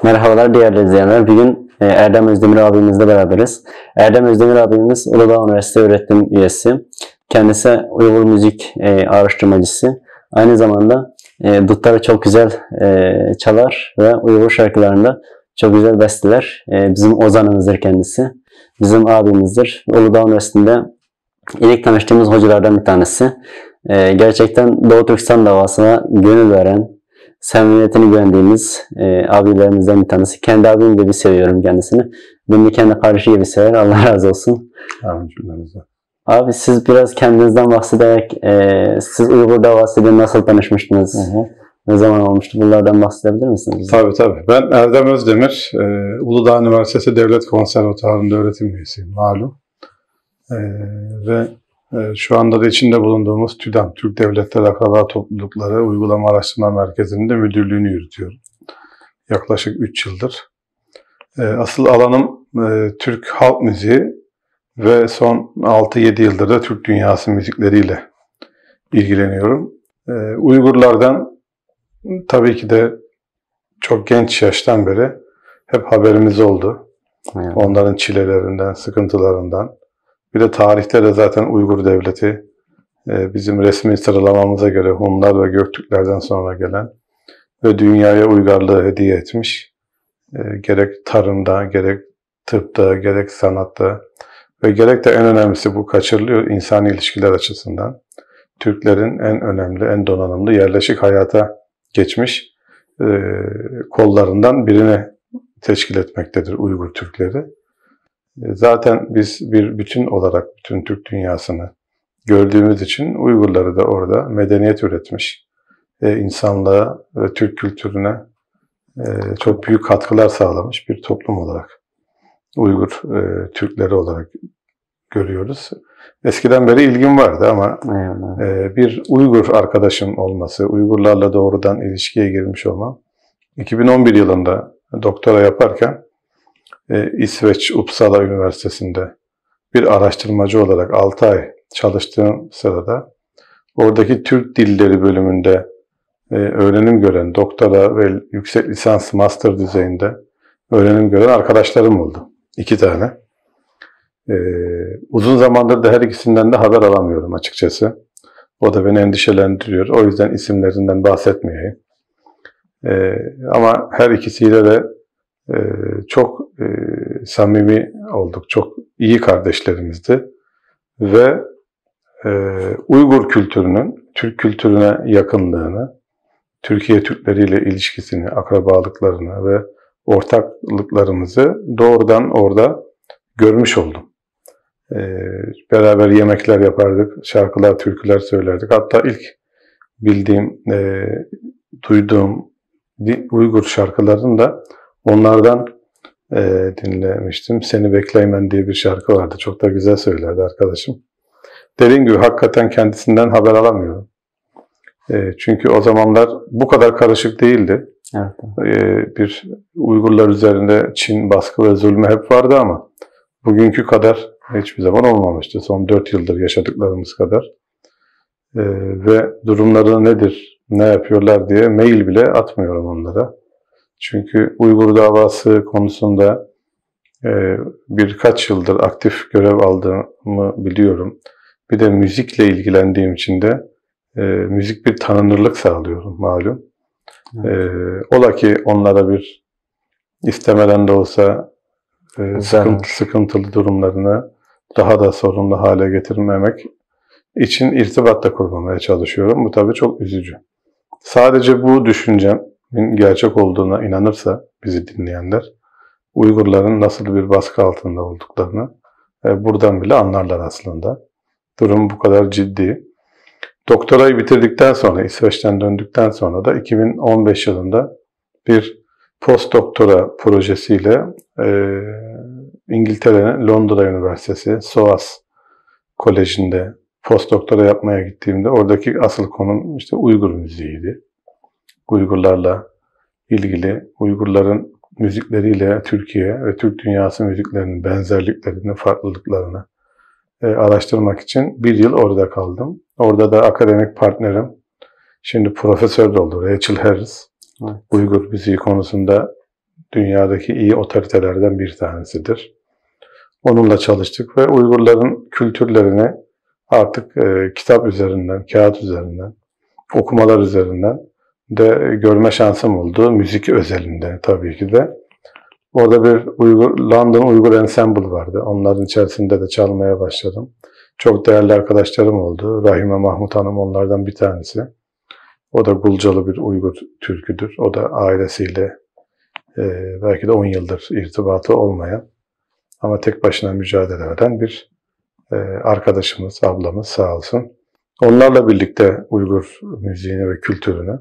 Merhabalar değerli izleyenler. Bugün Erdem Özdemir abimizle beraberiz. Erdem Özdemir abimiz Uludağ Üniversitesi öğretim üyesi. Kendisi Uygur müzik araştırmacısı. Aynı zamanda dutları çok güzel çalar ve Uygur şarkılarında çok güzel besteler. Bizim ozanımızdır kendisi. Bizim abimizdir. Uludağ Üniversitesi'nde ilk tanıştığımız hocalardan bir tanesi. Gerçekten Doğu Türkistan davasına gönül veren, samimiyetini güvendiğimiz abilerimizden bir tanesi. Kendi abim gibi seviyorum kendisini. Beni kendi kardeşi gibi sever. Allah razı olsun. Amin. Abi siz biraz kendinizden bahsederek siz Uygur davasıyla nasıl tanışmıştınız? Ne zaman olmuştu? Bunlardan bahsedebilir misiniz? Tabii. Ben Erdem Özdemir. Uludağ Üniversitesi Devlet Konservatuvarı'nda öğretim üyesiyim malum. Ve şu anda da içinde bulunduğumuz TÜDAM, Türk Devletler Akraba Toplulukları Uygulama Araştırma Merkezi'nin de müdürlüğünü yürütüyorum. Yaklaşık 3 yıldır. Asıl alanım Türk halk müziği ve son 6-7 yıldır da Türk dünyası müzikleriyle ilgileniyorum. Uygurlardan tabii ki de çok genç yaştan beri hep haberimiz oldu. Onların çilelerinden, sıkıntılarından. Bir de tarihte de zaten Uygur Devleti bizim resmi sıralamamıza göre Hunlar ve Göktürklerden sonra gelen ve dünyaya uygarlığı hediye etmiş. Gerek tarımda, gerek tıpta, gerek sanatta ve gerek de en önemlisi bu kaçırılıyor insani ilişkiler açısından. Türklerin en önemli, en donanımlı yerleşik hayata geçmiş kollarından birini teşkil etmektedir Uygur Türkleri. Zaten biz bir bütün olarak bütün Türk dünyasını gördüğümüz için Uygurları da orada medeniyet üretmiş, insanlığa ve Türk kültürüne çok büyük katkılar sağlamış bir toplum olarak Uygur Türkleri olarak görüyoruz. Eskiden beri ilgim vardı ama bir Uygur arkadaşım olması, Uygurlarla doğrudan ilişkiye girmiş olmam, 2011 yılında doktora yaparken İsveç Uppsala Üniversitesi'nde bir araştırmacı olarak 6 ay çalıştığım sırada oradaki Türk Dilleri bölümünde öğrenim gören doktora ve yüksek lisans master düzeyinde öğrenim gören arkadaşlarım oldu. 2 tane. Uzun zamandır da her ikisinden de haber alamıyorum açıkçası. O da beni endişelendiriyor. O yüzden isimlerinden bahsetmeyeyim. Ama her ikisiyle de çok samimi olduk. Çok iyi kardeşlerimizdi. Ve Uygur kültürünün Türk kültürüne yakınlığını, Türkiye Türkleriyle ilişkisini, akrabalıklarını ve ortaklıklarımızı doğrudan orada görmüş oldum. Beraber yemekler yapardık, şarkılar, türküler söylerdik. Hatta ilk bildiğim, duyduğum Uygur şarkılarını da onlardan dinlemiştim. Seni Bekleymen diye bir şarkı vardı. Çok da güzel söylerdi arkadaşım. Dediğim gibi hakikaten kendisinden haber alamıyorum. Çünkü o zamanlar bu kadar karışık değildi. Evet. Bir Uygurlar üzerinde Çin baskı ve zulmü hep vardı ama bugünkü kadar hiçbir zaman olmamıştı. Son 4 yıldır yaşadıklarımız kadar. Ve durumları nedir, ne yapıyorlar diye mail bile atmıyorum onlara. Çünkü Uygur davası konusunda birkaç yıldır aktif görev aldığımı biliyorum. Bir de müzikle ilgilendiğim için de müzik bir tanınırlık sağlıyorum malum. Ola ki onlara bir istemeden de olsa sıkıntılı durumlarını daha da sorunlu hale getirmemek için irtibat da kurmamaya çalışıyorum. Bu tabii çok üzücü. Sadece bu düşüncemin gerçek olduğuna inanırsa bizi dinleyenler, Uygurların nasıl bir baskı altında olduklarını buradan bile anlarlar aslında. Durum bu kadar ciddi. Doktorayı bitirdikten sonra, İsveç'ten döndükten sonra da 2015 yılında bir postdoktora projesiyle İngiltere'nin Londra Üniversitesi SOAS Koleji'nde postdoktora yapmaya gittiğimde oradaki asıl konum işte Uygur müziğiydi. Uygurlarla ilgili, Uygurların müzikleriyle Türkiye ve Türk dünyası müziklerinin benzerliklerini, farklılıklarını araştırmak için 1 yıl orada kaldım. Orada da akademik partnerim, şimdi profesör de oldu, Rachel Harris. Evet. Uygur müziği konusunda dünyadaki iyi otoritelerden bir tanesidir. Onunla çalıştık ve Uygurların kültürlerini artık kitap üzerinden, kağıt üzerinden, okumalar üzerinden de görme şansım oldu. Müzik özelinde tabii ki de. Orada bir London Uygur Ensemble vardı. Onların içerisinde de çalmaya başladım. Çok değerli arkadaşlarım oldu. Rahime Mahmut Hanım onlardan bir tanesi. O da Gulcalı bir Uygur türküdür. O da ailesiyle belki de 10 yıldır irtibatı olmayan ama tek başına mücadele eden bir arkadaşımız, ablamız sağ olsun. Onlarla birlikte Uygur müziğini ve kültürünü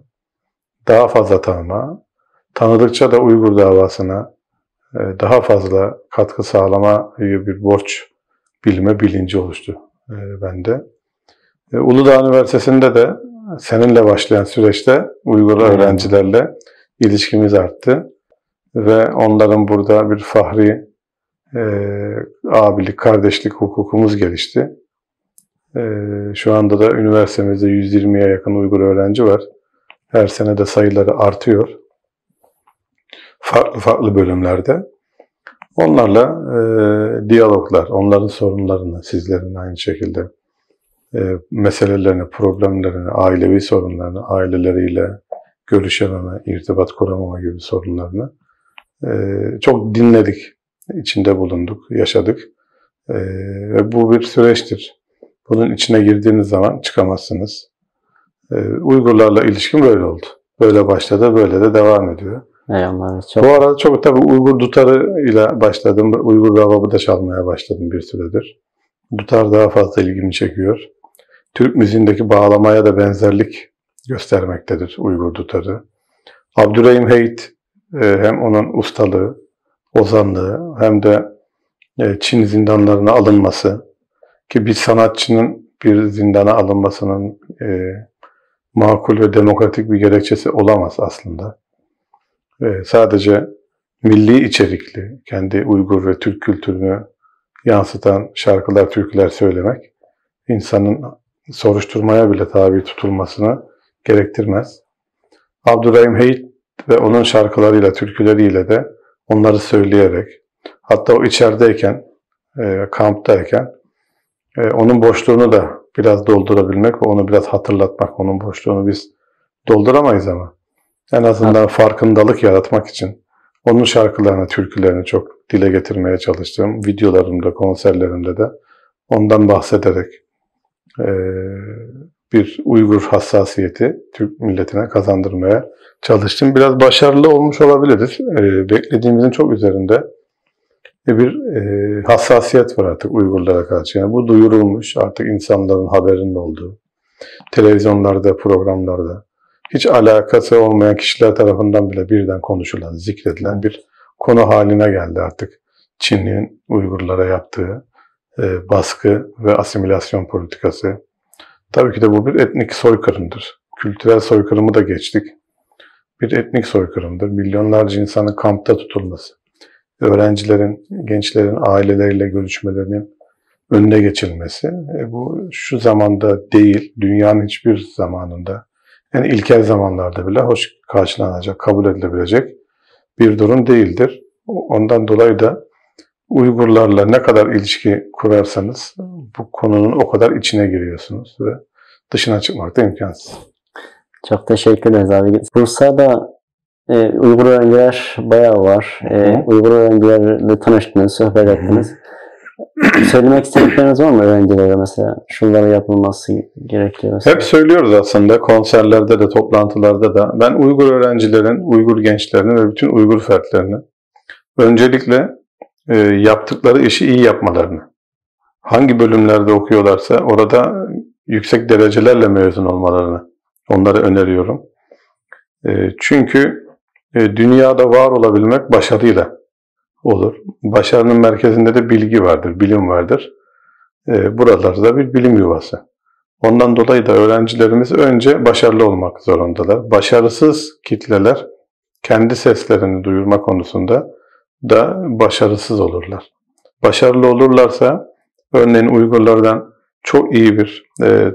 daha fazla tanıma, tanıdıkça da Uygur davasına daha fazla katkı sağlama gibi bir borç bilme bilinci oluştu bende. Uludağ Üniversitesi'nde de seninle başlayan süreçte Uygur öğrencilerle ilişkimiz arttı ve onların burada bir fahri abilik, kardeşlik hukukumuz gelişti. Şu anda da üniversitemizde 120'ye yakın Uygur öğrenci var. Her sene de sayıları artıyor. Farklı bölümlerde. Onlarla diyaloglar, onların sorunlarını, sizlerin aynı şekilde meselelerini, problemlerini, ailevi sorunlarını, aileleriyle görüşememe, irtibat kuramama gibi sorunlarını çok dinledik, içinde bulunduk, yaşadık. Ve bu bir süreçtir. Bunun içine girdiğiniz zaman çıkamazsınız. Uygurlarla ilişkim böyle oldu. Böyle başladı, böyle de devam ediyor. Bu arada çok tabii Uygur dutarı ile başladım. Uygur ravabı da çalmaya başladım bir süredir. Dutar daha fazla ilgimi çekiyor. Türk müziğindeki bağlamaya da benzerlik göstermektedir Uygur dutarı. Abdurrahim Heyt hem onun ustalığı, ozanlığı hem de Çin zindanlarına alınması ki bir sanatçının bir zindana alınmasının makul ve demokratik bir gerekçesi olamaz aslında. Sadece milli içerikli, kendi Uygur ve Türk kültürünü yansıtan şarkılar, türküler söylemek insanın soruşturmaya bile tabi tutulmasını gerektirmez. Abdurrahim Heyt ve onun şarkılarıyla, türküleriyle de onları söyleyerek, hatta o içerideyken, kamptayken onun boşluğunu da biraz doldurabilmek ve onu biraz hatırlatmak. Onun boşluğunu biz dolduramayız ama en azından farkındalık yaratmak için onun şarkılarını, türkülerini çok dile getirmeye çalıştım. Videolarımda, konserlerimde de ondan bahsederek bir Uygur hassasiyeti Türk milletine kazandırmaya çalıştım. Biraz başarılı olmuş olabiliriz. Beklediğimizin çok üzerinde bir hassasiyet var artık Uygurlara karşı. Yani bu duyurulmuş, artık insanların haberinin olduğu, televizyonlarda, programlarda hiç alakası olmayan kişiler tarafından bile birden konuşulan, zikredilen bir konu haline geldi artık. Çin'in Uygurlara yaptığı baskı ve asimilasyon politikası. Tabii ki de bu bir etnik soykırımdır. Kültürel soykırımı da geçtik. Bir etnik soykırımdır. Milyonlarca insanın kampta tutulması, öğrencilerin, gençlerin aileleriyle görüşmelerinin önüne geçilmesi. Bu şu zamanda değil, dünyanın hiçbir zamanında, yani ilkel zamanlarda bile hoş karşılanacak, kabul edilebilecek bir durum değildir. Ondan dolayı da Uygurlarla ne kadar ilişki kurarsanız bu konunun o kadar içine giriyorsunuz ve dışına çıkmak da imkansız. Çok teşekkür ederiz abi. Bursa'da Uygur öğrenciler bayağı var. Uygur öğrencilerle tanıştınız, sohbet ettiniz. Söylemek istedikleriniz var mı öğrencilere mesela? Şunlara yapılması gerekiyor. Mesela. Hep söylüyoruz aslında konserlerde de, toplantılarda da. Ben Uygur öğrencilerin, Uygur gençlerinin ve bütün Uygur fertlerinin öncelikle yaptıkları işi iyi yapmalarını, hangi bölümlerde okuyorlarsa orada yüksek derecelerle mezun olmalarını onlara öneriyorum. Çünkü dünyada var olabilmek başarıyla olur. Başarının merkezinde de bilgi vardır, bilim vardır. Buralarda bir bilim yuvası. Ondan dolayı da öğrencilerimiz önce başarılı olmak zorundalar. Başarısız kitleler kendi seslerini duyurma konusunda da başarısız olurlar. Başarılı olurlarsa, örneğin Uygurlardan çok iyi bir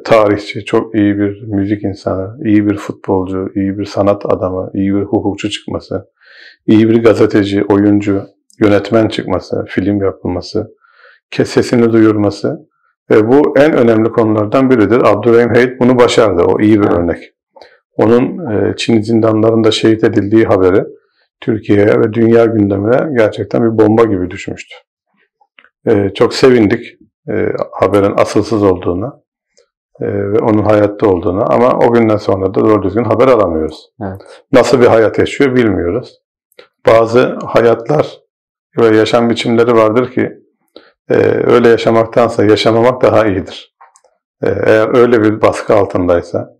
tarihçi, çok iyi bir müzik insanı, iyi bir futbolcu, iyi bir sanat adamı, iyi bir hukukçu çıkması, iyi bir gazeteci, oyuncu, yönetmen çıkması, film yapılması, sesini duyurması ve bu en önemli konulardan biridir. Abdurrahim Heit bunu başardı. O iyi bir örnek. Onun Çin zindanlarında şehit edildiği haberi Türkiye'ye ve dünya gündemine gerçekten bir bomba gibi düşmüştü. Çok sevindik haberin asılsız olduğuna ve onun hayatta olduğuna, ama o günden sonra da doğru düzgün haber alamıyoruz. Evet. Nasıl bir hayat yaşıyor bilmiyoruz. Bazı hayatlar ve yaşam biçimleri vardır ki öyle yaşamaktansa yaşamamak daha iyidir. Eğer öyle bir baskı altındaysa,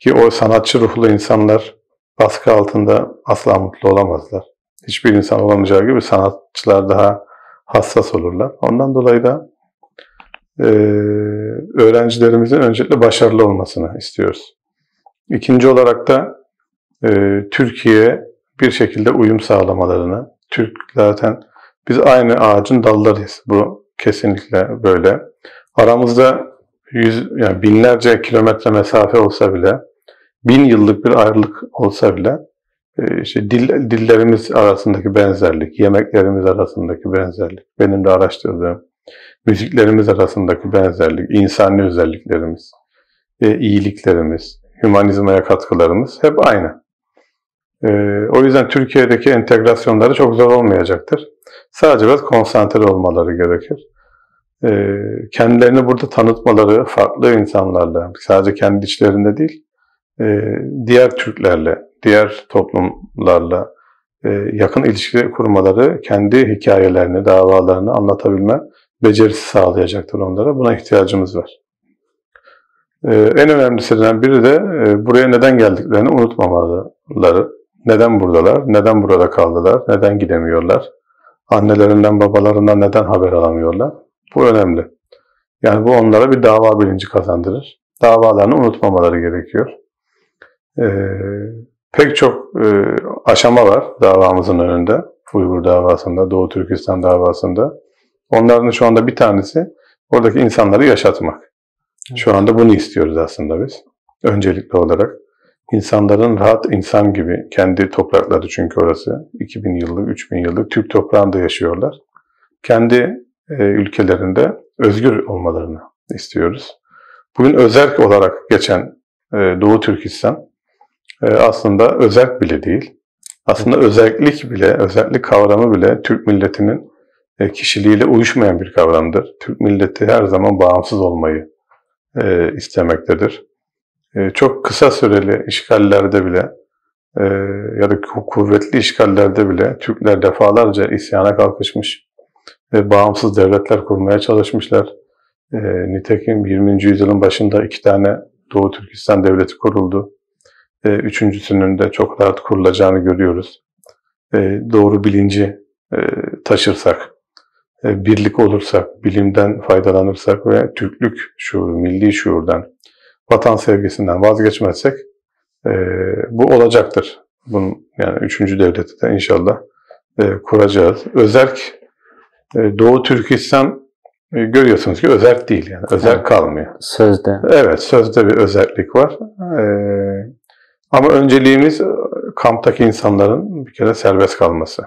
ki o sanatçı ruhlu insanlar baskı altında asla mutlu olamazlar. Hiçbir insan olamayacağı gibi sanatçılar daha hassas olurlar. Ondan dolayı da öğrencilerimizin öncelikle başarılı olmasını istiyoruz. İkinci olarak da Türkiye'ye bir şekilde uyum sağlamalarını, zaten biz aynı ağacın dallarıyız. Bu kesinlikle böyle. Aramızda yani binlerce kilometre mesafe olsa bile, 1000 yıllık bir ayrılık olsa bile, işte dillerimiz arasındaki benzerlik, yemeklerimiz arasındaki benzerlik, benim de araştırdığım müziklerimiz arasındaki benzerlik, insani özelliklerimiz, iyiliklerimiz, hümanizmaya katkılarımız hep aynı. O yüzden Türkiye'deki entegrasyonları çok zor olmayacaktır. Sadece biraz konsantre olmaları gerekir. Kendilerini burada tanıtmaları, farklı insanlarla, sadece kendi içlerinde değil, diğer Türklerle, diğer toplumlarla yakın ilişki kurmaları, kendi hikayelerini, davalarını anlatabilme becerisi sağlayacaktır onlara. Buna ihtiyacımız var. En önemlisinden biri de buraya neden geldiklerini unutmamaları. Neden buradalar? Neden burada kaldılar? Neden gidemiyorlar? Annelerinden, babalarından neden haber alamıyorlar? Bu önemli. Yani bu onlara bir dava bilinci kazandırır. Davalarını unutmamaları gerekiyor. Pek çok aşama var davamızın önünde. Uygur davasında, Doğu Türkistan davasında. Onların şu anda bir tanesi oradaki insanları yaşatmak. Şu anda bunu istiyoruz aslında biz. Öncelikli olarak. İnsanların rahat insan gibi, kendi toprakları çünkü orası 2000 yıllık, 3000 yıllık Türk toprağında yaşıyorlar. Kendi ülkelerinde özgür olmalarını istiyoruz. Bugün özerk olarak geçen Doğu Türkistan aslında özerk bile değil. Aslında özerklik bile, özerklik kavramı bile Türk milletinin kişiliğiyle uyuşmayan bir kavramdır. Türk milleti her zaman bağımsız olmayı istemektedir. Çok kısa süreli işgallerde bile ya da kuvvetli işgallerde bile Türkler defalarca isyana kalkışmış ve bağımsız devletler kurmaya çalışmışlar. Nitekim 20. yüzyılın başında 2 tane Doğu Türkistan devleti kuruldu. Üçüncüsünün de çok rahat kurulacağını görüyoruz. Doğru bilinci taşırsak, birlik olursak, bilimden faydalanırsak ve Türklük şuuru, milli şuurdan, vatan sevgisinden vazgeçmezsek bu olacaktır. Bunun yani 3. devleti de inşallah kuracağız. Özerk Doğu Türkistan görüyorsunuz ki özerk değil yani. Özerk kalmıyor. Sözde. Evet, sözde bir özerklik var. Ama önceliğimiz kamptaki insanların bir kere serbest kalması.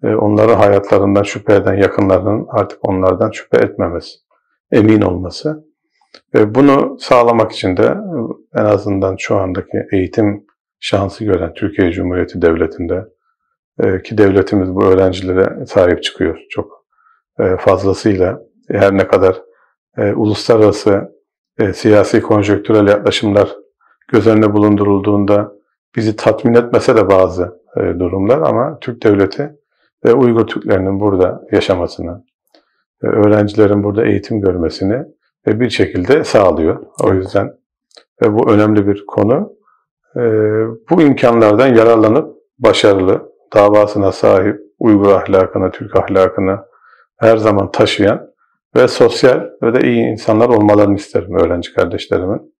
Onların hayatlarından şüphe eden yakınlarının artık onlardan şüphe etmemesi, emin olması. Bunu sağlamak için de en azından şu andaki eğitim şansı gören Türkiye Cumhuriyeti Devleti'nde ki devletimiz bu öğrencilere sahip çıkıyor çok fazlasıyla. Her ne kadar uluslararası siyasi konjonktürel yaklaşımlar göz önüne bulundurulduğunda bizi tatmin etmese de bazı durumlar, ama Türk Devleti ve Uygur Türklerinin burada yaşamasını, öğrencilerin burada eğitim görmesini bir şekilde sağlıyor. O yüzden ve bu önemli bir konu. Bu imkanlardan yararlanıp başarılı, davasına sahip, Uygur ahlakına, Türk ahlakına her zaman taşıyan ve sosyal ve de iyi insanlar olmalarını isterim öğrenci kardeşlerimin.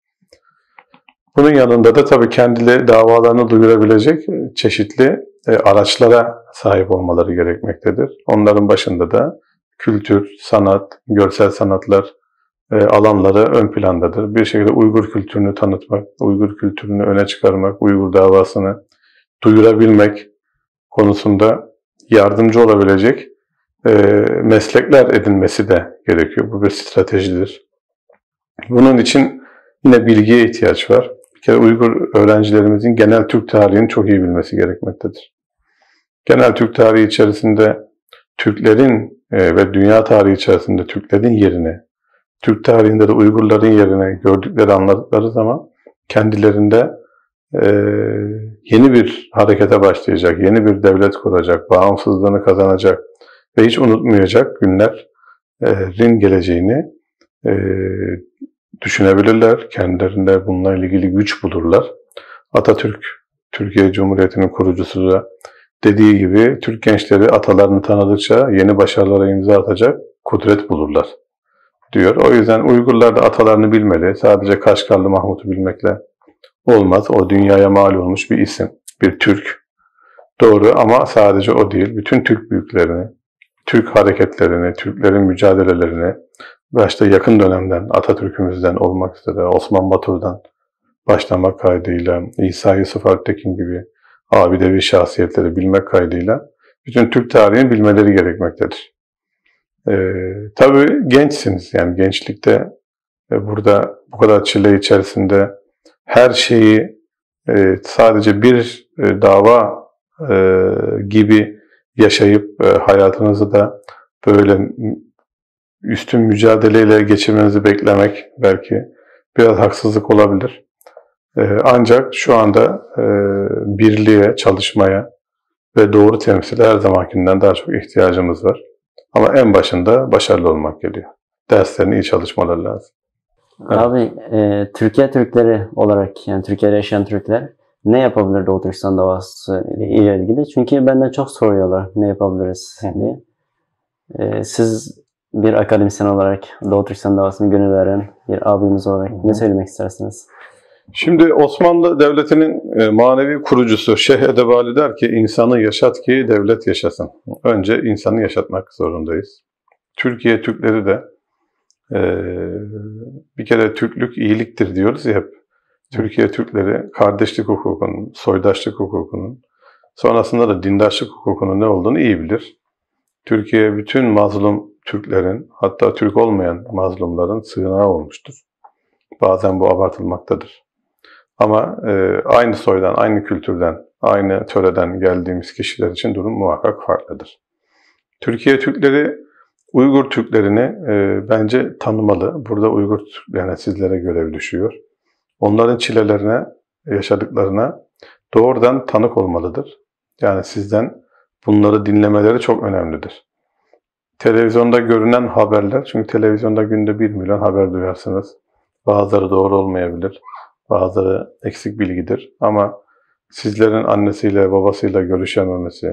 Bunun yanında da tabii kendileri davalarını duyurabilecek çeşitli araçlara sahip olmaları gerekmektedir. Onların başında da kültür, sanat, görsel sanatlar, alanları ön plandadır. Bir şekilde Uygur kültürünü tanıtmak, Uygur kültürünü öne çıkarmak, Uygur davasını duyurabilmek konusunda yardımcı olabilecek meslekler edinmesi de gerekiyor. Bu bir stratejidir. Bunun için yine bilgiye ihtiyaç var. Bir kere Uygur öğrencilerimizin genel Türk tarihini çok iyi bilmesi gerekmektedir. Genel Türk tarihi içerisinde Türklerin ve dünya tarihi içerisinde Türklerin yerini, Türk tarihinde de Uygurların yerine gördükleri, anladıkları zaman kendilerinde yeni bir harekete başlayacak, yeni bir devlet kuracak, bağımsızlığını kazanacak ve hiç unutmayacak günlerin geleceğini düşünebilirler. Kendilerinde bununla ilgili güç bulurlar. Atatürk, Türkiye Cumhuriyeti'nin kurucusu da dediği gibi Türk gençleri atalarını tanıdıkça yeni başarılara imza atacak kudret bulurlar diyor. O yüzden Uygurlar da atalarını bilmeli. Sadece Kaşgarlı Mahmut'u bilmekle olmaz. O dünyaya mal olmuş bir isim, bir Türk. Doğru ama sadece o değil. Bütün Türk büyüklerini, Türk hareketlerini, Türklerin mücadelelerini, başta yakın dönemden Atatürk'ümüzden olmak üzere Osman Batur'dan başlamak kaydıyla İsa Yusuf Alptekin gibi abidevi şahsiyetleri bilmek kaydıyla bütün Türk tarihini bilmeleri gerekmektedir. Tabii gençsiniz, yani gençlikte burada bu kadar çile içerisinde her şeyi sadece bir dava gibi yaşayıp hayatınızı da böyle üstün mücadeleyle geçirmenizi beklemek belki biraz haksızlık olabilir. Ancak şu anda birliğe, çalışmaya ve doğru temsile her zamankinden daha çok ihtiyacımız var. Ama en başında başarılı olmak geliyor. Derslerini iyi çalışmaları lazım. Abi, Türkiye Türkleri olarak, yani Türkiye'de yaşayan Türkler ne yapabilir Doğu Türkistan davası ile ilgili? Çünkü benden çok soruyorlar ne yapabiliriz diye. Siz bir akademisyen olarak Doğu Türkistan davasını gönül veren bir abimiz olarak ne söylemek istersiniz? Şimdi Osmanlı Devleti'nin manevi kurucusu Şeyh Edebali der ki insanı yaşat ki devlet yaşasın. Önce insanı yaşatmak zorundayız. Türkiye Türkleri de bir kere Türklük iyiliktir diyoruz ya hep. Türkiye Türkleri kardeşlik hukukunun, soydaşlık hukukunun, sonrasında da dindaşlık hukukunun ne olduğunu iyi bilir. Türkiye bütün mazlum Türklerin, hatta Türk olmayan mazlumların sığınağı olmuştur. Bazen bu abartılmaktadır. Ama aynı soydan, aynı kültürden, aynı töreden geldiğimiz kişiler için durum muhakkak farklıdır. Türkiye Türkleri, Uygur Türklerini bence tanımalı. Burada Uygur Türklerine, sizlere görev düşüyor. Onların çilelerine, yaşadıklarına doğrudan tanık olmalıdır. Yani sizden bunları dinlemeleri çok önemlidir. Televizyonda görünen haberler, çünkü televizyonda günde 1 milyon haber duyarsınız. Bazıları doğru olmayabilir, bazıları eksik bilgidir. Ama sizlerin annesiyle, babasıyla görüşememesi,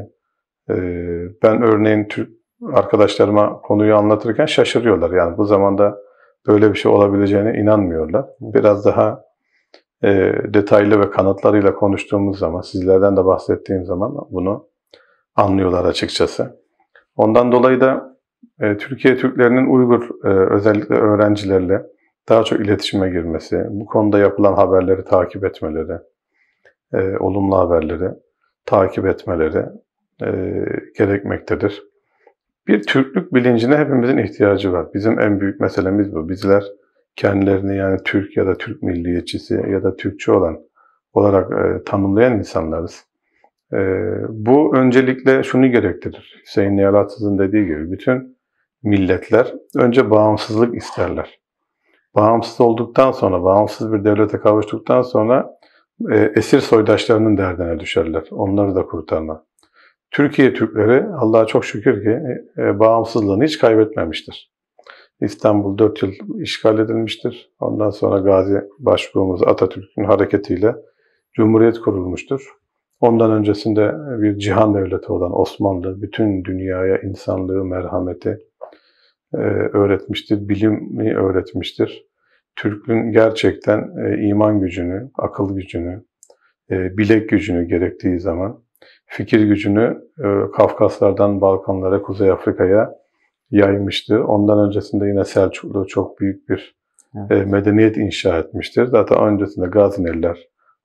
ben örneğin Türk arkadaşlarıma konuyu anlatırken şaşırıyorlar. Yani bu zamanda böyle bir şey olabileceğine inanmıyorlar. Biraz daha detaylı ve kanıtlarıyla konuştuğumuz zaman, sizlerden de bahsettiğim zaman bunu anlıyorlar açıkçası. Ondan dolayı da Türkiye Türklerinin Uygur özellikle öğrencilerle daha çok iletişime girmesi, bu konuda yapılan haberleri takip etmeleri, olumlu haberleri takip etmeleri gerekmektedir. Bir Türklük bilincine hepimizin ihtiyacı var. Bizim en büyük meselemiz bu. Bizler kendilerini yani Türk ya da Türk milliyetçisi ya da Türkçü olarak tanımlayan insanlarız. Bu öncelikle şunu gerektirir. Hüseyin Niyalatsız'ın dediği gibi bütün milletler önce bağımsızlık isterler. Bağımsız olduktan sonra, bağımsız bir devlete kavuştuktan sonra esir soydaşlarının derdine düşerler. Onları da kurtarma. Türkiye Türkleri Allah'a çok şükür ki bağımsızlığını hiç kaybetmemiştir. İstanbul 4 yıl işgal edilmiştir. Ondan sonra Gazi Başbuğumuz Atatürk'ün hareketiyle Cumhuriyet kurulmuştur. Ondan öncesinde bir cihan devleti olan Osmanlı bütün dünyaya insanlığı, merhameti öğretmiştir, bilimi öğretmiştir. Türk'ün gerçekten iman gücünü, akıl gücünü, bilek gücünü gerektiği zaman fikir gücünü Kafkaslardan Balkanlara, Kuzey Afrika'ya yaymıştır. Ondan öncesinde yine Selçuklu çok büyük bir medeniyet inşa etmiştir. Zaten öncesinde Gazneliler,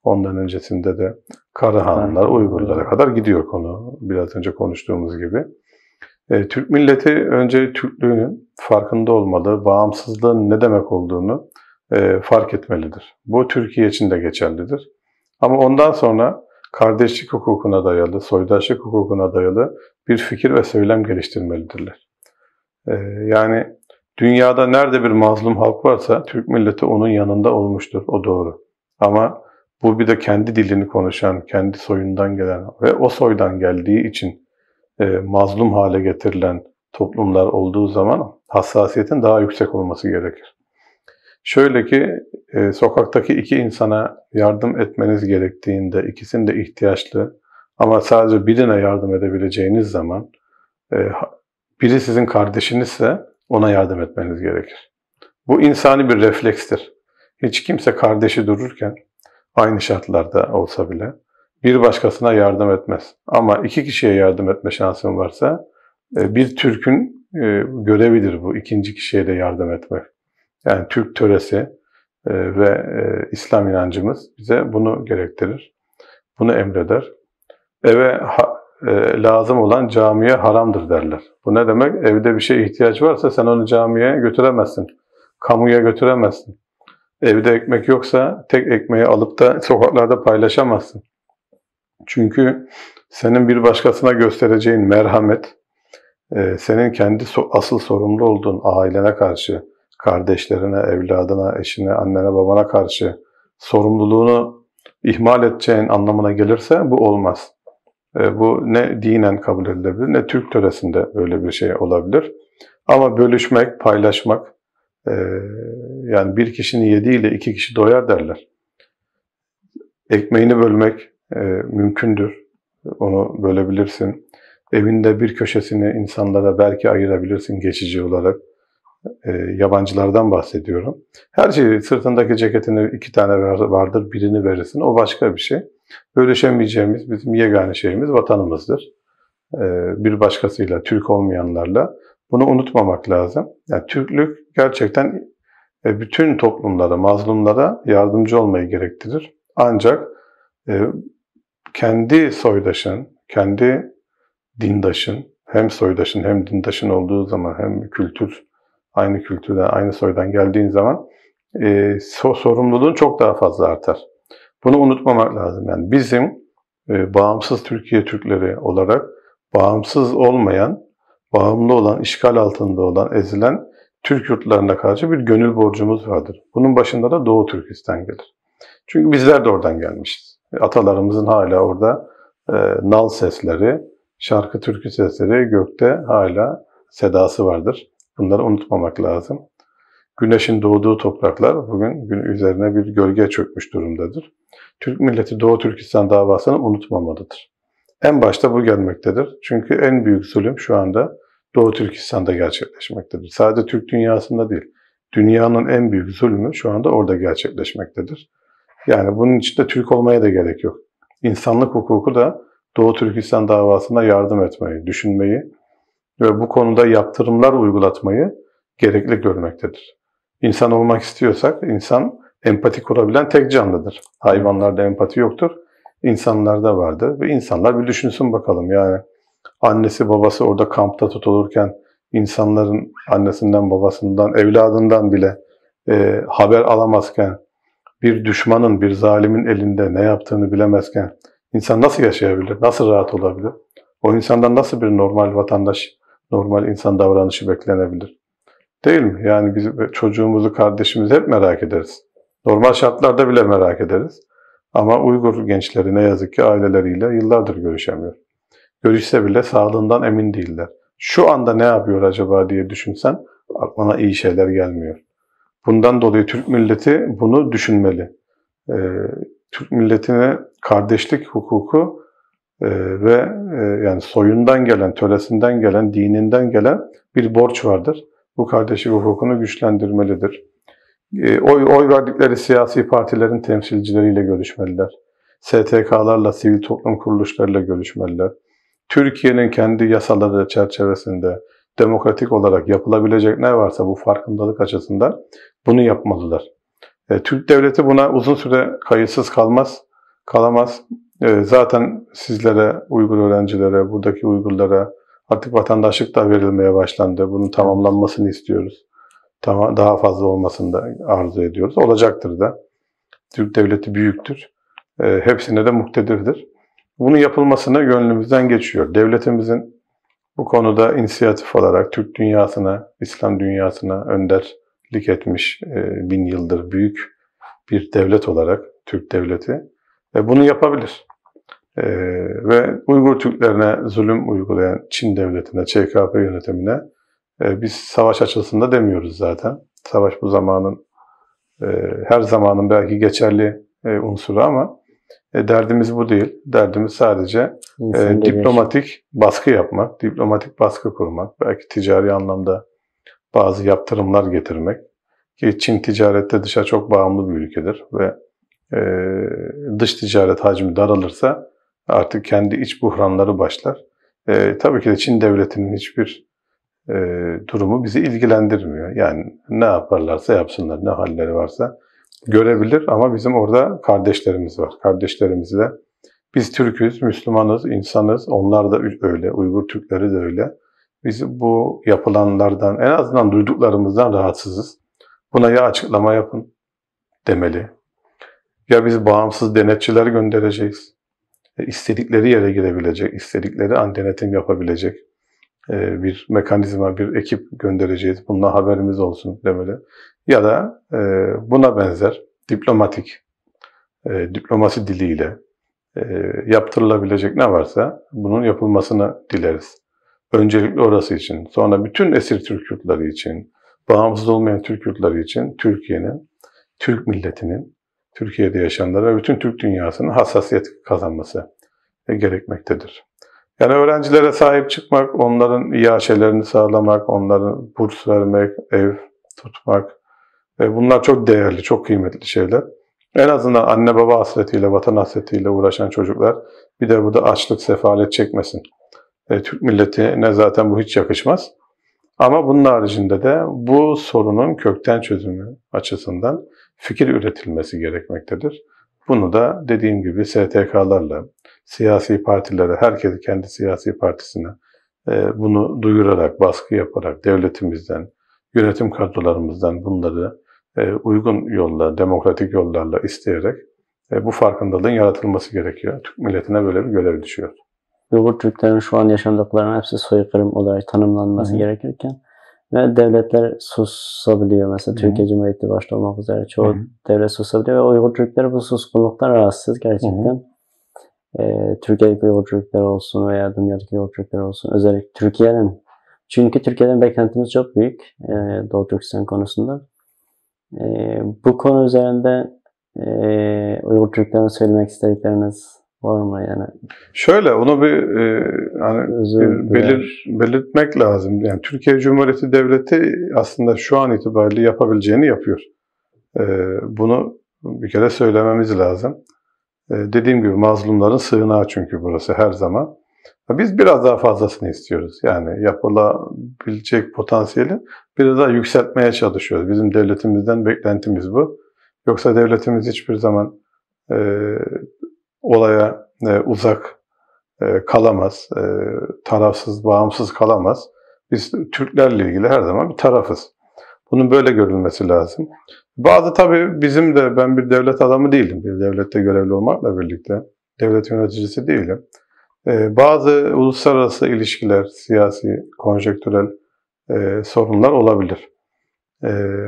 ondan öncesinde de Karahanlılar, Uygurlara kadar gidiyor konu. Biraz önce konuştuğumuz gibi. Türk milleti önce Türklüğünün farkında olmalı, bağımsızlığın ne demek olduğunu fark etmelidir. Bu Türkiye için de geçerlidir. Ama ondan sonra kardeşlik hukukuna dayalı, soydaşlık hukukuna dayalı bir fikir ve söylem geliştirmelidirler. Yani dünyada nerede bir mazlum halk varsa Türk milleti onun yanında olmuştur, o doğru. Ama bu bir de kendi dilini konuşan, kendi soyundan gelen ve o soydan geldiği için mazlum hale getirilen toplumlar olduğu zaman hassasiyetin daha yüksek olması gerekir. Şöyle ki sokaktaki iki insana yardım etmeniz gerektiğinde ikisinin de ihtiyaçlı ama sadece birine yardım edebileceğiniz zaman biri sizin kardeşinizse ona yardım etmeniz gerekir. Bu insani bir reflekstir. Hiç kimse kardeşi dururken aynı şartlarda olsa bile bir başkasına yardım etmez. Ama iki kişiye yardım etme şansın varsa bir Türk'ün görevidir bu ikinci kişiye de yardım etmek. Yani Türk töresi ve İslam inancımız bize bunu gerektirir. Bunu emreder. Eve lazım olan camiye haramdır derler. Bu ne demek? Evde bir şeye ihtiyaç varsa sen onu camiye götüremezsin. Kamuya götüremezsin. Evde ekmek yoksa tek ekmeği alıp da sokaklarda paylaşamazsın. Çünkü senin bir başkasına göstereceğin merhamet, senin kendi asıl sorumlu olduğun ailene karşı, kardeşlerine, evladına, eşine, annene, babana karşı sorumluluğunu ihmal edeceğin anlamına gelirse bu olmaz. Bu ne dinen kabul edilebilir, ne Türk töresinde böyle bir şey olabilir. Ama bölüşmek, paylaşmak, yani bir kişinin yediğiyle iki kişi doyar derler. Ekmeğini bölmek mümkündür. Onu bölebilirsin. Evinde bir köşesini insanlara belki ayırabilirsin geçici olarak. Yabancılardan bahsediyorum. Her şeyi, sırtındaki ceketini iki tane vardır, birini verirsin. O başka bir şey. Bölüşemeyeceğimiz bizim yegane şeyimiz vatanımızdır. Bir başkasıyla, Türk olmayanlarla. Bunu unutmamak lazım. Yani Türklük gerçekten bütün toplumlara, mazlumlara yardımcı olmayı gerektirir. Ancak kendi soydaşın, kendi dindaşın, hem soydaşın hem dindaşın olduğu zaman, hem aynı kültürden, aynı soydan geldiğin zaman sorumluluğun çok daha fazla artar. Bunu unutmamak lazım. Yani bizim bağımsız Türkiye Türkleri olarak bağımsız olmayan, bağımlı olan, işgal altında olan, ezilen Türk yurtlarına karşı bir gönül borcumuz vardır. Bunun başında da Doğu Türkistan gelir. Çünkü bizler de oradan gelmişiz. Atalarımızın hala orada nal sesleri, şarkı türkü sesleri gökte hala sedası vardır. Bunları unutmamak lazım. Güneşin doğduğu topraklar bugün üzerine bir gölge çökmüş durumdadır. Türk milleti Doğu Türkistan davasını unutmamalıdır. En başta bu gelmektedir. Çünkü en büyük zulüm şu anda Doğu Türkistan'da gerçekleşmektedir. Sadece Türk dünyasında değil, dünyanın en büyük zulmü şu anda orada gerçekleşmektedir. Yani bunun için de Türk olmaya da gerek yok. İnsanlık hukuku da Doğu Türkistan davasına yardım etmeyi, düşünmeyi ve bu konuda yaptırımlar uygulatmayı gerekli görmektedir. İnsan olmak istiyorsak, insan empati kurabilen tek canlıdır. Hayvanlarda empati yoktur, insanlarda vardır. Ve insanlar bir düşünsün bakalım, yani annesi babası orada kampta tutulurken, insanların annesinden, babasından, evladından bile haber alamazken, bir düşmanın, bir zalimin elinde ne yaptığını bilemezken insan nasıl yaşayabilir, nasıl rahat olabilir? O insandan nasıl bir normal vatandaş, normal insan davranışı beklenebilir? Değil mi? Yani biz çocuğumuzu, kardeşimizi hep merak ederiz. Normal şartlarda bile merak ederiz. Ama Uygur gençleri ne yazık ki aileleriyle yıllardır görüşemiyor. Görüşse bile sağlığından emin değiller. Şu anda ne yapıyor acaba diye düşünsen aklına iyi şeyler gelmiyor. Bundan dolayı Türk milleti bunu düşünmeli. Türk milletine kardeşlik hukuku ve yani soyundan gelen, töresinden gelen, dininden gelen bir borç vardır. Bu kardeşlik hukukunu güçlendirmelidir. Oy verdikleri siyasi partilerin temsilcileriyle görüşmeliler. STK'larla, sivil toplum kuruluşlarıyla görüşmeliler. Türkiye'nin kendi yasaları çerçevesinde, demokratik olarak yapılabilecek ne varsa bu farkındalık açısından bunu yapmalılar. Türk devleti buna uzun süre kayıtsız kalamaz. Zaten sizlere, Uygur öğrencilere, buradaki Uygurlara artık vatandaşlık da verilmeye başlandı. Bunun tamamlanmasını istiyoruz. Daha fazla olmasını da arzu ediyoruz. Olacaktır da. Türk devleti büyüktür. Hepsine de muktedirdir. Bunun yapılmasına gönlümüzden geçiyor. Devletimizin bu konuda inisiyatif olarak Türk dünyasına, İslam dünyasına önderlik etmiş 1000 yıldır büyük bir devlet olarak Türk devleti bunu yapabilir. Ve Uygur Türklerine zulüm uygulayan Çin devletine, ÇKP yönetimine biz savaş açılsın demiyoruz zaten. Savaş bu zamanın her zamanın belki geçerli unsuru ama derdimiz bu değil. Derdimiz sadece diplomatik baskı yapmak, diplomatik baskı kurmak, belki ticari anlamda bazı yaptırımlar getirmek. Ki Çin ticarette dışa çok bağımlı bir ülkedir ve dış ticaret hacmi daralırsa artık kendi iç buhranları başlar. Tabii ki de Çin devletinin hiçbir durumu bizi ilgilendirmiyor. Yani ne yaparlarsa yapsınlar, ne halleri varsa görebilir ama bizim orada kardeşlerimiz var. Kardeşlerimizle biz Türk'üz, Müslümanız, insanız. Onlar da öyle, Uygur Türkleri de öyle. Biz bu yapılanlardan, en azından duyduklarımızdan rahatsızız. Buna ya açıklama yapın demeli. Ya biz bağımsız denetçiler göndereceğiz. İstedikleri yere girebilecek, istedikleri an denetim yapabilecek bir mekanizma, bir ekip göndereceğiz. Bundan haberimiz olsun demeli. Ya da buna benzer diplomasi diliyle yaptırılabilecek ne varsa bunun yapılmasını dileriz. Öncelikle orası için, sonra bütün esir Türk yurtları için, bağımsız olmayan Türk yurtları için Türkiye'nin, Türk milletinin, Türkiye'de yaşayanlara ve bütün Türk dünyasının hassasiyet kazanması gerekmektedir. Yani öğrencilere sahip çıkmak, onların iaşelerini sağlamak, onların burs vermek, ev tutmak, bunlar çok değerli, çok kıymetli şeyler. En azından anne baba hasretiyle, vatan hasretiyle uğraşan çocuklar bir de burada açlık, sefalet çekmesin. Türk milletine zaten bu hiç yakışmaz. Ama bunun haricinde de bu sorunun kökten çözümü açısından fikir üretilmesi gerekmektedir. Bunu da dediğim gibi STK'larla, siyasi partilere, herkes kendi siyasi partisine bunu duyurarak, baskı yaparak, devletimizden, yönetim kadrolarımızdan bunları uygun yolla, demokratik yollarla isteyerek bu farkındalığın yaratılması gerekiyor. Türk milletine böyle bir görev düşüyor. Uygur Türklerin şu an yaşadıklarının hepsi soykırım olarak tanımlanması gerekirken ve devletler susabiliyor. Mesela Türkiye Cumhuriyeti başta olmak üzere çoğu devlet susabiliyor ve Uygur Türkleri bu suskunluktan rahatsız gerçekten. Türkiye'deki Uygur Türkler olsun veya dünyadaki Uygur Türkler olsun. Özellikle Türkiye'nin. Çünkü Türkiye'den beklentimiz çok büyük Doğu Türkistan konusunda. Bu konu üzerinde Uygur Türklerin söylemek istedikleriniz var mı yani? Şöyle onu belirtmek lazım. Yani Türkiye Cumhuriyeti Devleti aslında şu an itibariyle yapabileceğini yapıyor. Bunu bir kere söylememiz lazım. Dediğim gibi mazlumların sığınağı çünkü burası her zaman. Biz biraz daha fazlasını istiyoruz. Yani yapılabilecek potansiyeli biraz daha yükseltmeye çalışıyoruz. Bizim devletimizden beklentimiz bu. Yoksa devletimiz hiçbir zaman olaya uzak kalamaz, tarafsız, bağımsız kalamaz. Biz Türklerle ilgili her zaman bir tarafız. Bunun böyle görülmesi lazım. Bazı tabii ben bir devlet adamı değilim. Bir devlette görevli olmakla birlikte devlet yöneticisi değilim. Bazı uluslararası ilişkiler, siyasi, konjektürel sorunlar olabilir.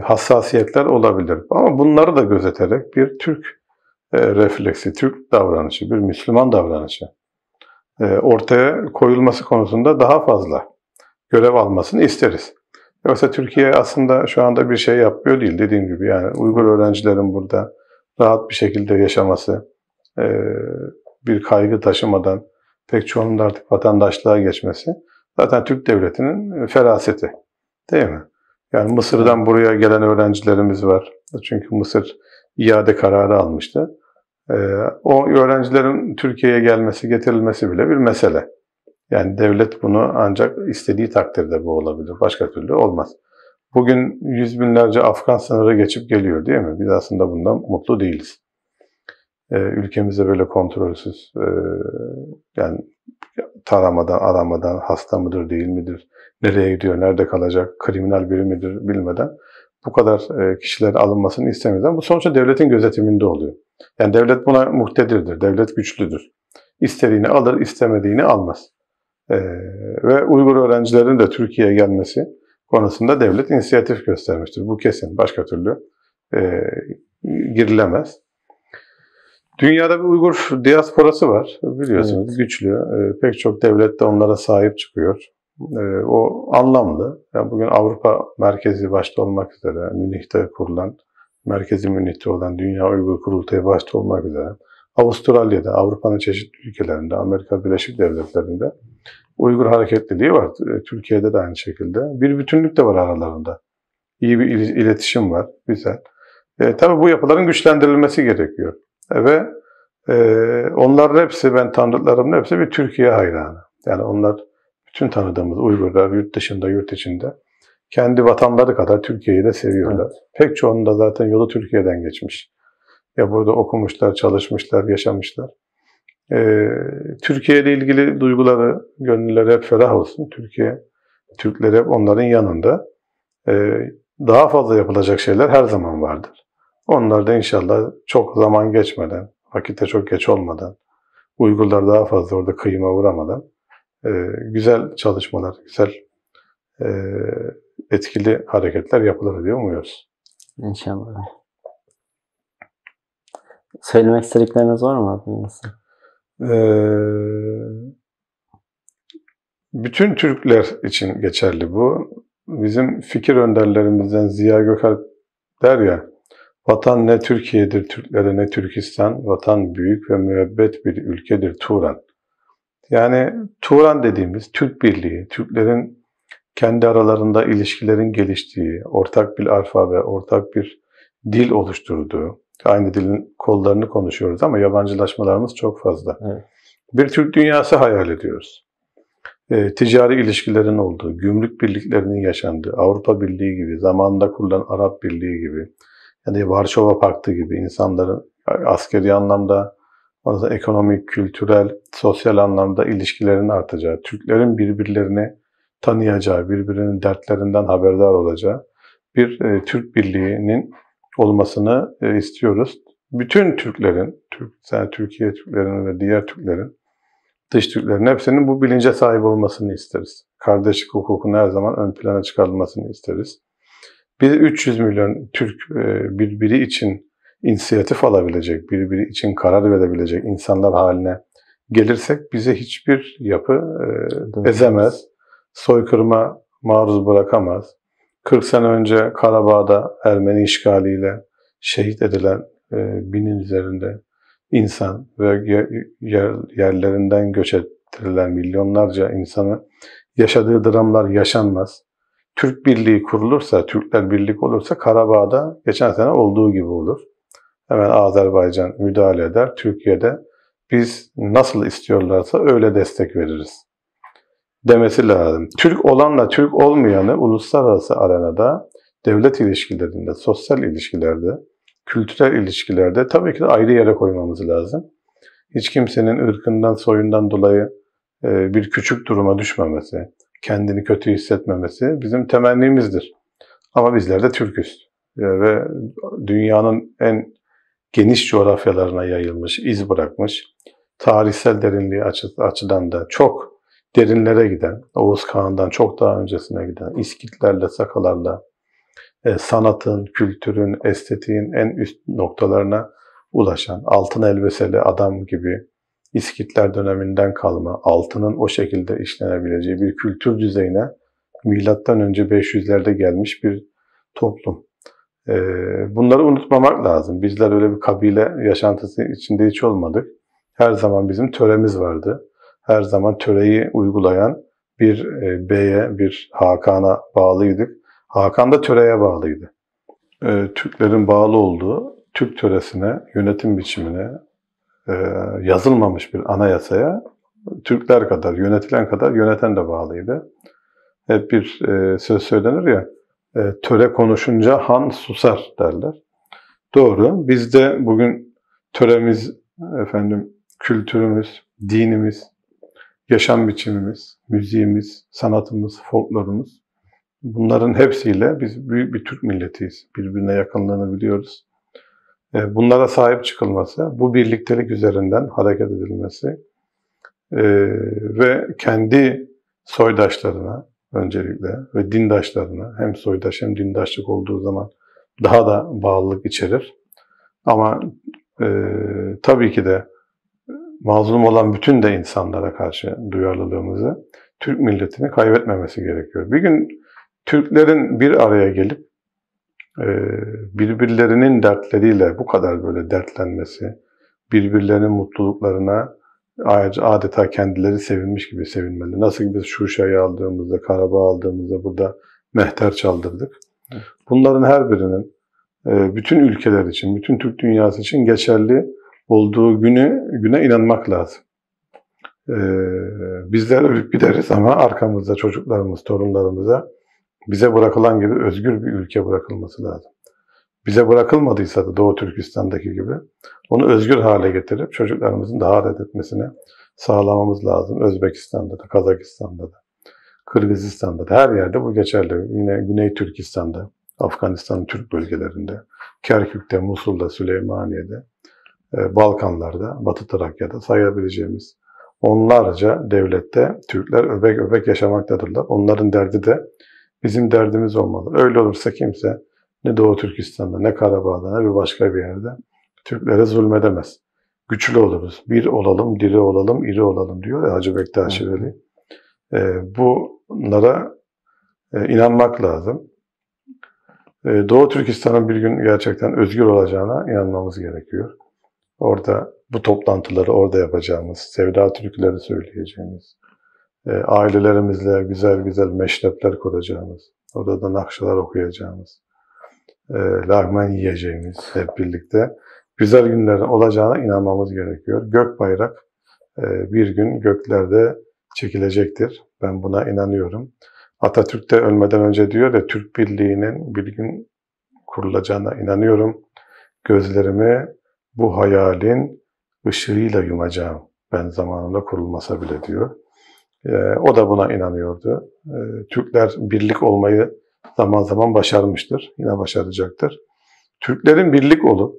Hassasiyetler olabilir. Ama bunları da gözeterek bir Türk refleksi, Türk davranışı, bir Müslüman davranışı ortaya koyulması konusunda daha fazla görev almasını isteriz. Yoksa Türkiye aslında şu anda bir şey yapmıyor değil. Dediğim gibi yani Uygur öğrencilerin burada rahat bir şekilde yaşaması, bir kaygı taşımadan pek çoğunun da artık vatandaşlığa geçmesi zaten Türk devletinin feraseti. Değil mi? Yani Mısır'dan buraya gelen öğrencilerimiz var. Çünkü Mısır iade kararı almıştı. O öğrencilerin Türkiye'ye gelmesi, getirilmesi bile bir mesele. Yani devlet bunu ancak istediği takdirde bu olabilir. Başka türlü olmaz. Bugün yüz binlerce Afgan sınırı geçip geliyor değil mi? Biz aslında bundan mutlu değiliz. Ülkemizde böyle kontrolsüz, yani taramadan, aramadan, hasta mıdır, değil midir, nereye gidiyor, nerede kalacak, kriminal biri midir bilmeden bu kadar kişilerin alınmasını istemiyoruz. Ama bu sonuçta devletin gözetiminde oluyor. Yani devlet buna muhtedirdir, devlet güçlüdür. İstediğini alır, istemediğini almaz. Ve Uygur öğrencilerin de Türkiye'ye gelmesi konusunda devlet inisiyatif göstermiştir. Bu kesin, başka türlü girilemez. Dünyada bir Uygur diasporası var, biliyorsunuz, evet. Güçlü. Pek çok devlet de onlara sahip çıkıyor. O anlamlı. Yani bugün Avrupa merkezi başta olmak üzere, Münih'te kurulan, merkezi Münih'te olan Dünya Uygur Kurultayı başta olmak üzere, Avustralya'da, Avrupa'nın çeşitli ülkelerinde, Amerika Birleşik Devletleri'nde Uygur hareketliliği var. Türkiye'de de aynı şekilde. Bir bütünlük de var aralarında. İyi bir iletişim var, güzel. Tabii bu yapıların güçlendirilmesi gerekiyor. Ve onların hepsi, ben tanıdıklarımın hepsi bir Türkiye hayranı. Yani onlar, bütün tanıdığımız Uygurlar yurt dışında, yurt içinde kendi vatanları kadar Türkiye'yi de seviyorlar. Evet. Pek çoğunun da zaten yolu Türkiye'den geçmiş. Ya burada okumuşlar, çalışmışlar, yaşamışlar. Türkiye ile ilgili duyguları, gönülleri hep ferah olsun. Türkiye, Türkleri hep onların yanında. Daha fazla yapılacak şeyler her zaman vardır. Onlar da inşallah çok zaman geçmeden, vakitte çok geç olmadan, Uygurlar daha fazla orada kıyıma uğramadan güzel çalışmalar, güzel etkili hareketler yapılır diye umuyoruz. İnşallah. Söylemek istedikleriniz var mı abi? Bütün Türkler için geçerli bu. Bizim fikir önderlerimizden Ziya Gökalp der ya, vatan ne Türkiye'dir Türklere ne Türkistan, vatan büyük ve müebbet bir ülkedir Turan. Yani Turan dediğimiz Türk Birliği, Türklerin kendi aralarında ilişkilerin geliştiği, ortak bir alfabe, ortak bir dil oluşturduğu, aynı dilin kollarını konuşuyoruz ama yabancılaşmalarımız çok fazla. Evet. Bir Türk dünyası hayal ediyoruz. Ticari ilişkilerin olduğu, gümrük birliklerinin yaşandığı, Avrupa Birliği gibi, zamanında kurulan Arap Birliği gibi, yani Varşova Paktı gibi insanların askeri anlamda, ekonomik, kültürel, sosyal anlamda ilişkilerin artacağı, Türklerin birbirlerini tanıyacağı, birbirinin dertlerinden haberdar olacağı bir Türk Birliği'nin olmasını istiyoruz. Bütün Türklerin, Türkiye Türklerinin ve diğer Türklerin, dış Türklerin hepsinin bu bilince sahip olmasını isteriz. Kardeşlik hukukunu her zaman ön plana çıkarılmasını isteriz. Biz 300 milyon Türk birbiri için inisiyatif alabilecek, birbiri için karar verebilecek insanlar haline gelirsek bize hiçbir yapı ezemez, soykırıma maruz bırakamaz. 40 sene önce Karabağ'da Ermeni işgaliyle şehit edilen binin üzerinde insan ve yerlerinden göç ettirilen milyonlarca insanı yaşadığı dramlar yaşanmaz. Türk Birliği kurulursa, Türkler birlik olursa Karabağ'da geçen sene olduğu gibi olur. Hemen Azerbaycan müdahale eder. Türkiye'de biz nasıl istiyorlarsa öyle destek veririz demesi lazım. Türk olanla Türk olmayanı uluslararası arenada, devlet ilişkilerinde, sosyal ilişkilerde, kültürel ilişkilerde tabii ki de ayrı yere koymamız lazım. Hiç kimsenin ırkından, soyundan dolayı bir küçük duruma düşmemesi, kendini kötü hissetmemesi bizim temennimizdir. Ama bizler de Türk'üz. Ve dünyanın en geniş coğrafyalarına yayılmış, iz bırakmış, tarihsel derinliği açıdan da çok derinlere giden, Oğuz Kağan'dan çok daha öncesine giden, İskitlerle, Sakalarla, sanatın, kültürün, estetiğin en üst noktalarına ulaşan, altın elbiseli adam gibi İskitler döneminden kalma, altının o şekilde işlenebileceği bir kültür düzeyine milattan önce 500'lerde gelmiş bir toplum. Bunları unutmamak lazım. Bizler öyle bir kabile yaşantısı içinde hiç olmadık. Her zaman bizim töremiz vardı. Her zaman töreyi uygulayan bir beye, bir Hakan'a bağlıydık. Hakan da töreye bağlıydı. Türklerin bağlı olduğu Türk töresine, yönetim biçimine, yazılmamış bir anayasaya Türkler kadar, yönetilen kadar yöneten de bağlıydı. Hep bir söz söylenir ya, töre konuşunca han susar derler. Doğru. Bizde bugün töremiz, kültürümüz, dinimiz, yaşam biçimimiz, müziğimiz, sanatımız, folklorumuz, bunların hepsiyle biz büyük bir Türk milletiyiz. Birbirine yakınlığını biliyoruz. Bunlara sahip çıkılması, bu birliktelik üzerinden hareket edilmesi ve kendi soydaşlarına öncelikle ve dindaşlarına, hem soydaş hem dindaşlık olduğu zaman daha da bağlılık içerir. Ama tabii ki de mazlum olan bütün de insanlara karşı duyarlılığımızı, Türk milletini kaybetmemesi gerekiyor. Bir gün Türklerin bir araya gelip birbirlerinin dertleriyle bu kadar böyle dertlenmesi, birbirlerinin mutluluklarına adeta kendileri sevinmiş gibi sevinmeli. Nasıl ki biz Şuşa'yı aldığımızda, Karabağ aldığımızda burada mehter çaldırdık. Bunların her birinin bütün ülkeler için, bütün Türk dünyası için geçerli olduğu güne inanmak lazım. Bizler ölüp gideriz ama arkamızda çocuklarımız, torunlarımıza bize bırakılan gibi özgür bir ülke bırakılması lazım. Bize bırakılmadıysa da Doğu Türkistan'daki gibi onu özgür hale getirip çocuklarımızın da hareket etmesini sağlamamız lazım. Özbekistan'da da, Kazakistan'da da, Kırgızistan'da da, her yerde bu geçerli. Yine Güney Türkistan'da, Afganistan'ın Türk bölgelerinde, Kerkük'te, Musul'da, Süleymaniye'de, Balkanlar'da, Batı Trakya'da sayabileceğimiz onlarca devlette Türkler öbek öbek yaşamaktadırlar. Onların derdi de bizim derdimiz olmalı. Öyle olursa kimse ne Doğu Türkistan'da, ne Karabağ'da, ne bir başka bir yerde Türklere zulmedemez. Güçlü oluruz. Bir olalım, diri olalım, iri olalım diyor ya Hacı Bektaş Veli. Bunlara inanmak lazım. Doğu Türkistan'ın bir gün gerçekten özgür olacağına inanmamız gerekiyor. Orada bu toplantıları orada yapacağımız, sevda türküleri söyleyeceğimiz, ailelerimizle güzel güzel meşrepler kuracağımız, orada da nakşalar okuyacağımız, lağmen yiyeceğimiz hep birlikte güzel günlerin olacağına inanmamız gerekiyor. Gök bayrak bir gün göklerde çekilecektir. Ben buna inanıyorum. Atatürk de ölmeden önce diyor ya, Türk Birliği'nin bir gün kurulacağına inanıyorum. Gözlerimi bu hayalin ışığıyla yumacağım. Ben zamanında kurulmasa bile diyor. O da buna inanıyordu. Türkler birlik olmayı zaman zaman başarmıştır. Yine başaracaktır. Türklerin birlik olup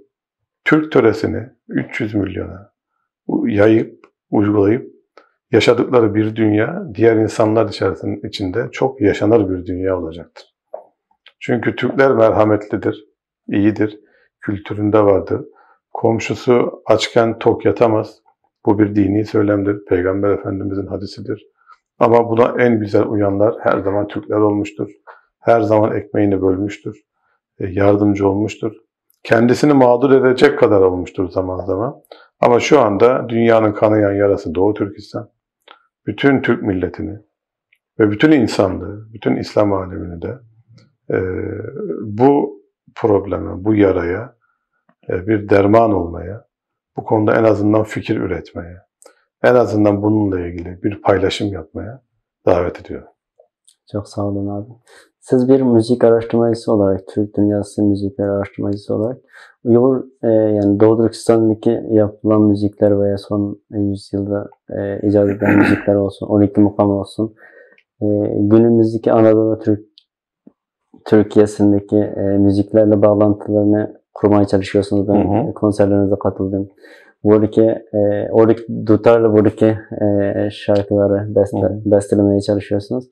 Türk töresini 300 milyona yayıp, uygulayıp yaşadıkları bir dünya diğer insanlar içinde çok yaşanır bir dünya olacaktır. Çünkü Türkler merhametlidir, iyidir, kültüründe vardır. Komşusu açken tok yatamaz. Bu bir dini söylemdir. Peygamber Efendimizin hadisidir. Ama buna en güzel uyanlar her zaman Türkler olmuştur. Her zaman ekmeğini bölmüştür. Yardımcı olmuştur. Kendisini mağdur edecek kadar olmuştur zaman zaman. Ama şu anda dünyanın kanayan yarası Doğu Türkistan. Bütün Türk milletini ve bütün insanlığı, bütün İslam alemini de bu probleme, bu yaraya bir derman olmaya, bu konuda en azından fikir üretmeye, en azından bununla ilgili bir paylaşım yapmaya davet ediyorum. Çok sağ olun abi. Siz bir müzik araştırmacısı olarak, Türk dünyası müzikleri araştırmacısı olarak Uygur, yani Doğu Türkistan'daki yapılan müzikler veya son 100 yılda icat edilen müzikler olsun, 12 mukam olsun, günümüzdeki Anadolu Türkiye'sindeki müziklerle bağlantılarını kurmaya çalışıyorsunuz. Ben konserlerinize katıldım. Oradaki dutarlı buradaki şarkıları bestelemeye çalışıyorsunuz.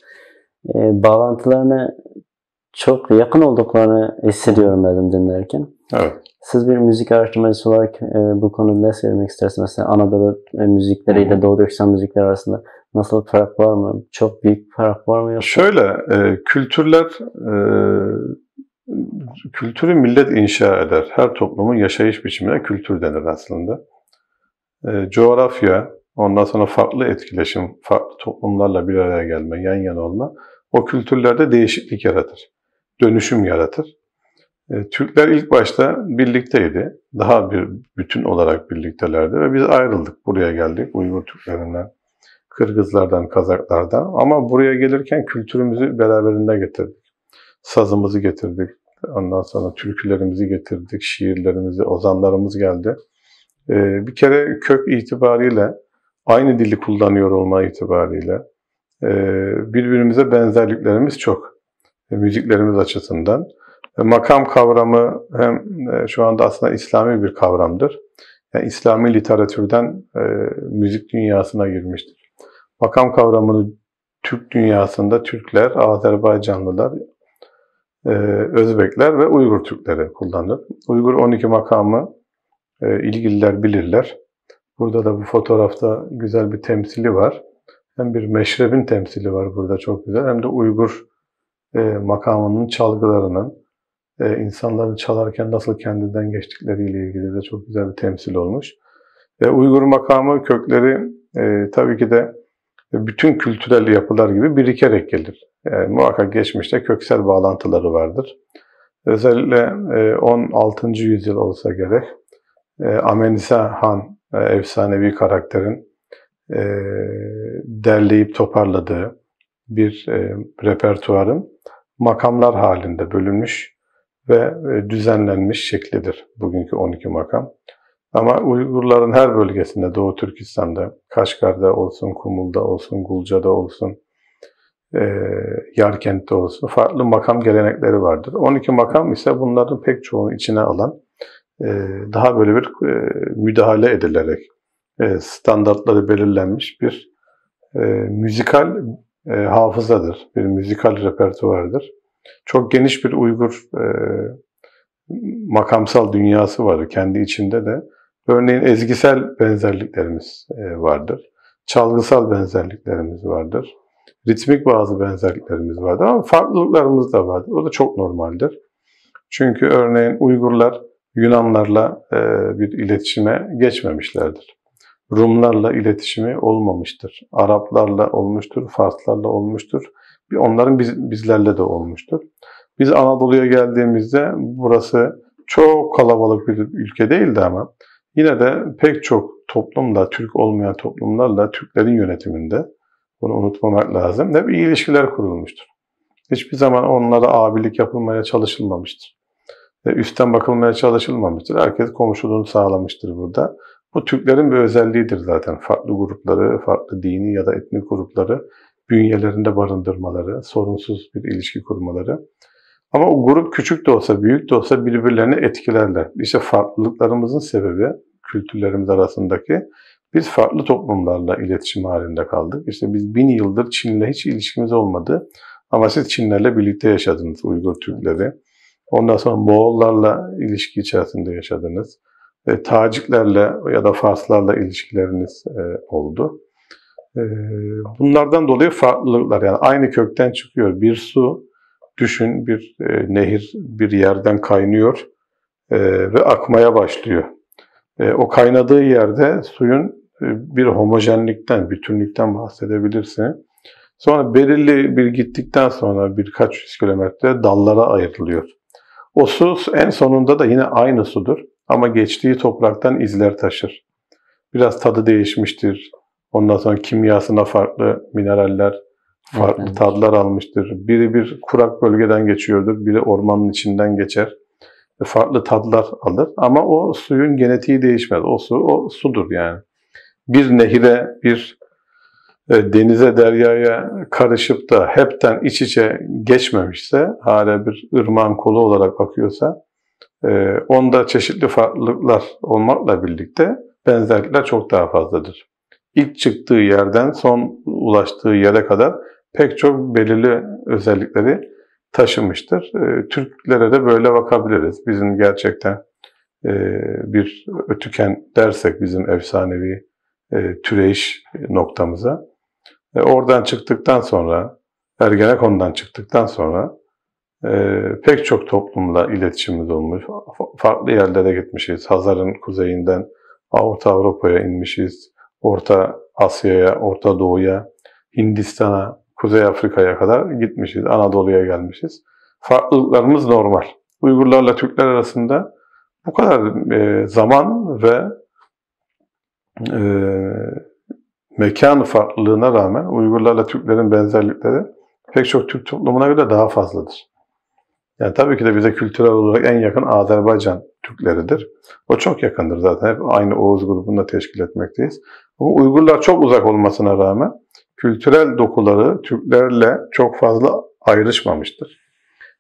Bağlantılarını çok yakın olduklarını hissediyorum ben dinlerken. Evet. Siz bir müzik araştırmacısı olarak bu konuda ne söylemek istersiniz? Mesela Anadolu müzikleriyle Doğu Türkistan müzikleri arasında nasıl fark var mı? Çok büyük fark var mı? Yoksa? Şöyle, kültürü millet inşa eder. Her toplumun yaşayış biçimine kültür denir aslında. Coğrafya, ondan sonra farklı etkileşim, farklı toplumlarla bir araya gelme, yan yana olma, o kültürlerde değişiklik yaratır, dönüşüm yaratır. Türkler ilk başta birlikteydi, daha bir bütün olarak birliktelerdi ve biz ayrıldık, buraya geldik Uygur Türklerinden. Kırgızlardan, Kazaklardan. Ama buraya gelirken kültürümüzü beraberinde getirdik. Sazımızı getirdik. Ondan sonra türkülerimizi getirdik, şiirlerimizi, ozanlarımız geldi. Bir kere kök itibariyle, aynı dili kullanıyor olma itibariyle birbirimize benzerliklerimiz çok. Müziklerimiz açısından. Makam kavramı hem şu anda aslında İslami bir kavramdır. Yani İslami literatürden müzik dünyasına girmiştir. Makam kavramını Türk dünyasında Türkler, Azerbaycanlılar, Özbekler ve Uygur Türkleri kullanır. Uygur 12 makamı ilgililer bilirler. Burada da bu fotoğrafta güzel bir temsili var. Hem bir meşrebin temsili var burada çok güzel, hem de Uygur makamının çalgılarının insanların çalarken nasıl kendinden geçtikleriyle ilgili de çok güzel bir temsil olmuş. Uygur makamı kökleri tabii ki de bütün kültürel yapılar gibi birikerek gelir. Muhakkak geçmişte köksel bağlantıları vardır. Özellikle 16. yüzyıl olsa gerek Amenisa Han efsanevi karakterin derleyip toparladığı bir repertuarın makamlar halinde bölünmüş ve düzenlenmiş şeklidir bugünkü 12 makam. Ama Uygurların her bölgesinde, Doğu Türkistan'da, Kaşgar'da olsun, Kumul'da olsun, Gulca'da olsun, Yarkent'te olsun farklı makam gelenekleri vardır. 12 makam ise bunların pek çoğunu içine alan, daha böyle bir müdahale edilerek standartları belirlenmiş bir müzikal hafızadır, bir müzikal repertuardır. Çok geniş bir Uygur makamsal dünyası var kendi içinde de. Örneğin ezgisel benzerliklerimiz vardır. Çalgısal benzerliklerimiz vardır. Ritmik bazı benzerliklerimiz vardır ama farklılıklarımız da vardır. O da çok normaldir. Çünkü örneğin Uygurlar Yunanlarla bir iletişime geçmemişlerdir. Rumlarla iletişimi olmamıştır. Araplarla olmuştur, Farslarla olmuştur. Onların bizlerle de olmuştur. Biz Anadolu'ya geldiğimizde burası çok kalabalık bir ülke değildi ama yine de pek çok toplumla, Türk olmayan toplumlarla Türklerin yönetiminde, bunu unutmamak lazım, hep iyi ilişkiler kurulmuştur. Hiçbir zaman onlara abilik yapılmaya çalışılmamıştır. Üstten bakılmaya çalışılmamıştır. Herkes komşuluğunu sağlamıştır burada. Bu Türklerin bir özelliğidir zaten. Farklı grupları, farklı dini ya da etnik grupları bünyelerinde barındırmaları, sorunsuz bir ilişki kurmaları. Ama o grup küçük de olsa, büyük de olsa birbirlerini etkilerler. İşte farklılıklarımızın sebebi, kültürlerimiz arasındaki, biz farklı toplumlarla iletişim halinde kaldık. İşte biz 1000 yıldır Çin'le hiç ilişkimiz olmadı. Ama siz Çinlerle birlikte yaşadınız, Uygur Türkleri. Ondan sonra Moğollarla ilişki içerisinde yaşadınız. Taciklerle ya da Farslarla ilişkileriniz oldu. Bunlardan dolayı farklılıklar, yani aynı kökten çıkıyor. Bir su, düşün, bir nehir bir yerden kaynıyor ve akmaya başlıyor. O kaynadığı yerde suyun bir homojenlikten, bütünlükten bahsedebilirsin. Sonra belirli bir gittikten sonra birkaç yüz kilometre dallara ayrılıyor. O su en sonunda da yine aynı sudur ama geçtiği topraktan izler taşır. Biraz tadı değişmiştir. Ondan sonra kimyasına farklı mineraller, farklı tadlar almıştır. Biri bir kurak bölgeden geçiyordur, biri ormanın içinden geçer. Farklı tadlar alır ama o suyun genetiği değişmez. O su, o sudur yani. Bir nehire, bir denize, deryaya karışıp da hepten iç içe geçmemişse, hala bir ırmağın kolu olarak akıyorsa, onda çeşitli farklılıklar olmakla birlikte benzerlikler çok daha fazladır. İlk çıktığı yerden son ulaştığı yere kadar pek çok belirli özellikleri taşımıştır. Türklere de böyle bakabiliriz. Bizim gerçekten bir Ötüken dersek bizim efsanevi türeyiş noktamıza, oradan çıktıktan sonra, Ergenekon'dan çıktıktan sonra pek çok toplumla iletişimimiz olmuş. Farklı yerlere gitmişiz. Hazar'ın kuzeyinden Orta Avrupa'ya inmişiz. Orta Asya'ya, Orta Doğu'ya, Hindistan'a, Kuzey Afrika'ya kadar gitmişiz. Anadolu'ya gelmişiz. Farklılıklarımız normal. Uygurlarla Türkler arasında bu kadar zaman ve mekan farklılığına rağmen Uygurlarla Türklerin benzerlikleri pek çok Türk toplumuna göre daha fazladır. Yani tabii ki de bize kültürel olarak en yakın Azerbaycan Türkleridir. O çok yakındır zaten. Hep aynı Oğuz grubunda teşkil etmekteyiz. Ama Uygurlar çok uzak olmasına rağmen kültürel dokuları Türklerle çok fazla ayrışmamıştır.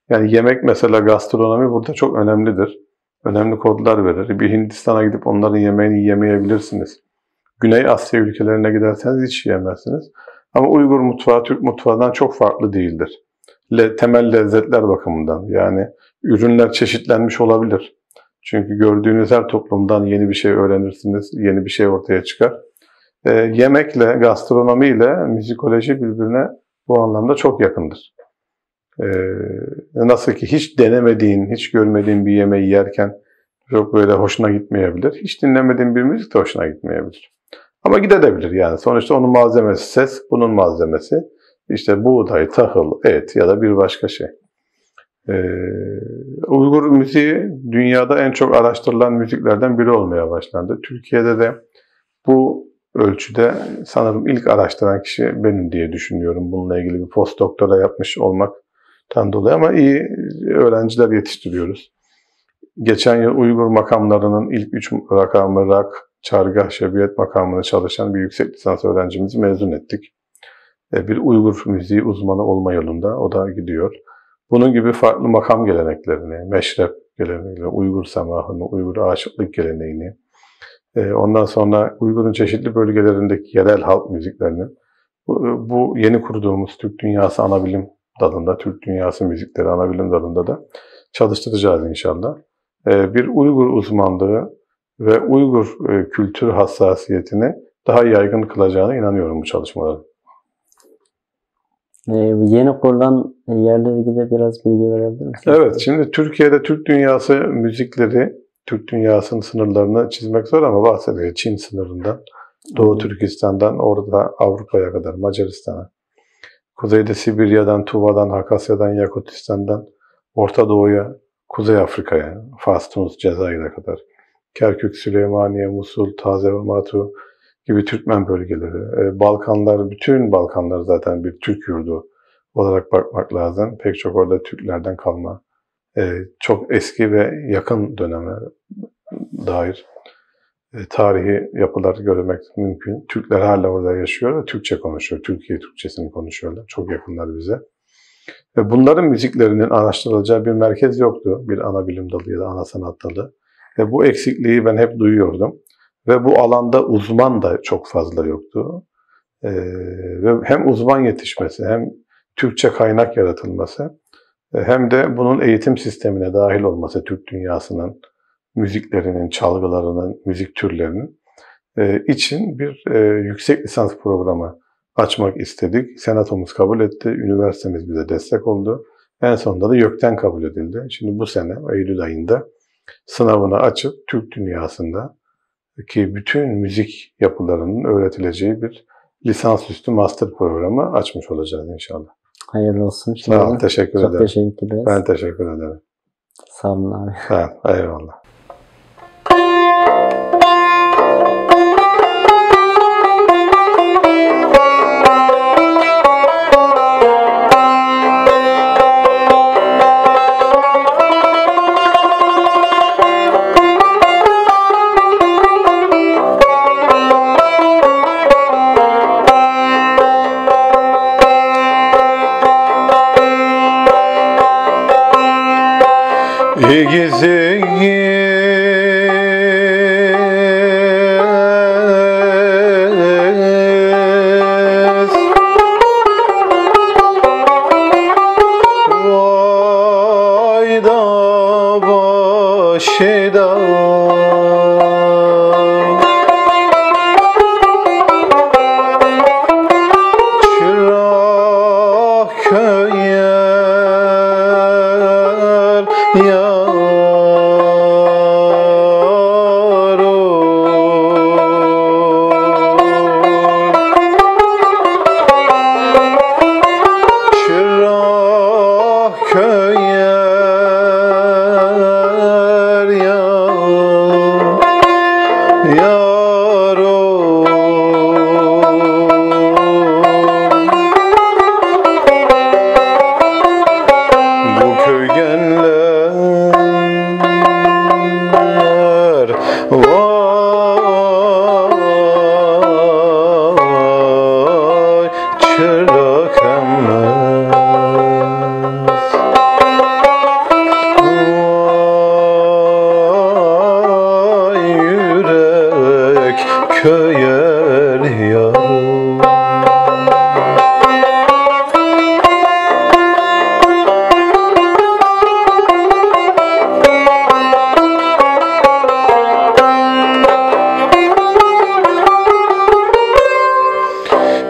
Yani yemek mesela gastronomi burada çok önemlidir. Önemli kodlar verir. Bir Hindistan'a gidip onların yemeğini yiyemeyebilirsiniz. Güney Asya ülkelerine giderseniz hiç yiyemezsiniz. Ama Uygur mutfağı Türk mutfağından çok farklı değildir. Temel lezzetler bakımından, yani ürünler çeşitlenmiş olabilir. Çünkü gördüğünüz her toplumdan yeni bir şey öğrenirsiniz, yeni bir şey ortaya çıkar. Yemekle, gastronomiyle müzikoloji birbirine bu anlamda çok yakındır. Nasıl ki hiç denemediğin, hiç görmediğin bir yemeği yerken çok böyle hoşuna gitmeyebilir. Hiç dinlemediğin bir müzik de hoşuna gitmeyebilir. Ama gidebilir yani. Sonuçta onun malzemesi ses, bunun malzemesi işte buğday, tahıl, et ya da bir başka şey. Uygur müziği dünyada en çok araştırılan müziklerden biri olmaya başlandı. Türkiye'de de bu ölçüde sanırım ilk araştıran kişi benim diye düşünüyorum. Bununla ilgili bir post doktora yapmış olmaktan dolayı, ama iyi öğrenciler yetiştiriyoruz. Geçen yıl Uygur makamlarının ilk 3 rakamı rak, çargah, şebiyet makamını çalışan bir yüksek lisans öğrencimizi mezun ettik. Bir Uygur müziği uzmanı olma yolunda o da gidiyor. Bunun gibi farklı makam geleneklerini, meşrep geleneklerini, Uygur semahını, Uygur aşıklık geleneğini, ondan sonra Uygur'un çeşitli bölgelerindeki yerel halk müziklerini, bu yeni kurduğumuz Türk Dünyası Anabilim dalında, Türk Dünyası Müzikleri Anabilim dalında da çalıştıracağız inşallah. Bir Uygur uzmanlığı ve Uygur kültür hassasiyetini daha yaygın kılacağına inanıyorum bu çalışmaların. Yeni kurulan yerle ilgili biraz bilgi verebilir misiniz? Evet, şimdi Türkiye'de Türk Dünyası müzikleri, Türk Dünyası'nın sınırlarını çizmek zor ama bahsediyor. Çin sınırından, Doğu Türkistan'dan, orada Avrupa'ya kadar, Macaristan'a, kuzeyde Sibirya'dan, Tuva'dan, Hakasya'dan, Yakutistan'dan, Orta Doğu'ya, Kuzey Afrika'ya, Fas, Tunus, Cezayir'e kadar, Kerkük, Süleymaniye, Musul, Tazevmatu gibi Türkmen bölgeleri, Balkanlar, bütün Balkanlar zaten bir Türk yurdu olarak bakmak lazım. Pek çok orada Türklerden kalma, çok eski ve yakın döneme dair tarihi yapılar görmek mümkün. Türkler hala orada yaşıyor ve Türkçe konuşuyor. Türkiye Türkçesini konuşuyorlar. Çok yakınlar bize. Ve bunların müziklerinin araştırılacağı bir merkez yoktu. Bir ana bilim dalı ya da ana sanat dalı. Ve bu eksikliği ben hep duyuyordum. Ve bu alanda uzman da çok fazla yoktu. Ve hem uzman yetişmesi, hem Türkçe kaynak yaratılması, hem de bunun eğitim sistemine dahil olması, Türk dünyasının müziklerinin, çalgılarının, müzik türlerinin için bir yüksek lisans programı açmak istedik. Senatomuz kabul etti, üniversitemiz bize destek oldu. En sonunda da YÖK'ten kabul edildi. Şimdi bu sene Eylül ayında sınavını açıp Türk dünyasında ki bütün müzik yapılarının öğretileceği bir lisansüstü master programı açmış olacağız inşallah. Hayırlı olsun. Sağ ol, teşekkür ederim. Çok teşekkür ederiz. Ben teşekkür ederim. Sağ olun abi. Eyvallah. Yar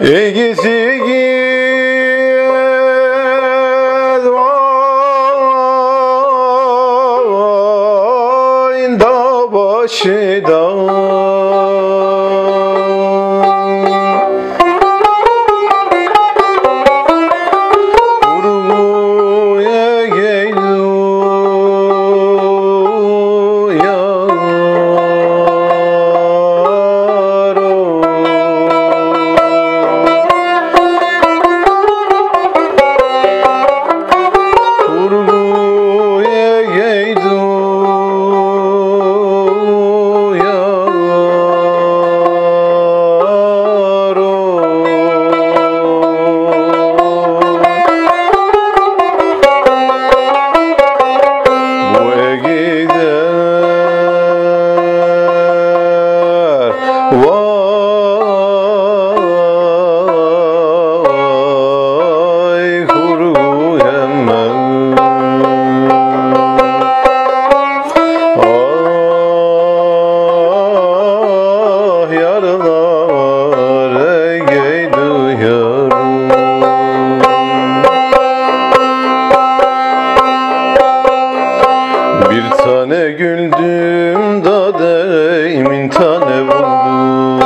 Ey gezi gez vay da başı da Bir tane güldüm da deymin tane buldum.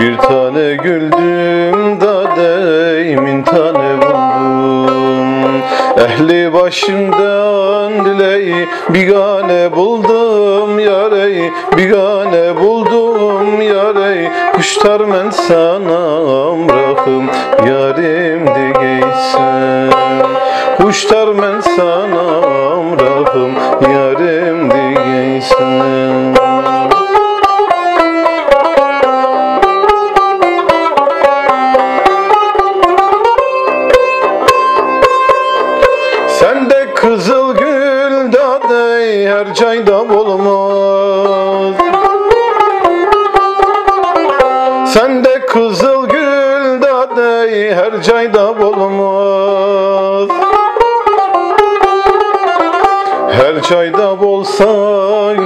Bir tane güldüm da deymin tane buldum. Ehli başımdan dileği bigane buldum yarey, bigane buldum yarey. Kuşlar men sana amrahım yarim digeysen. Kuşlar men sana amrahım yarim digeysen. Sende kızıl gül dadey her cayda olmaz. Sende kızıl gül dadey her cayda olmaz. Her çayda bolsa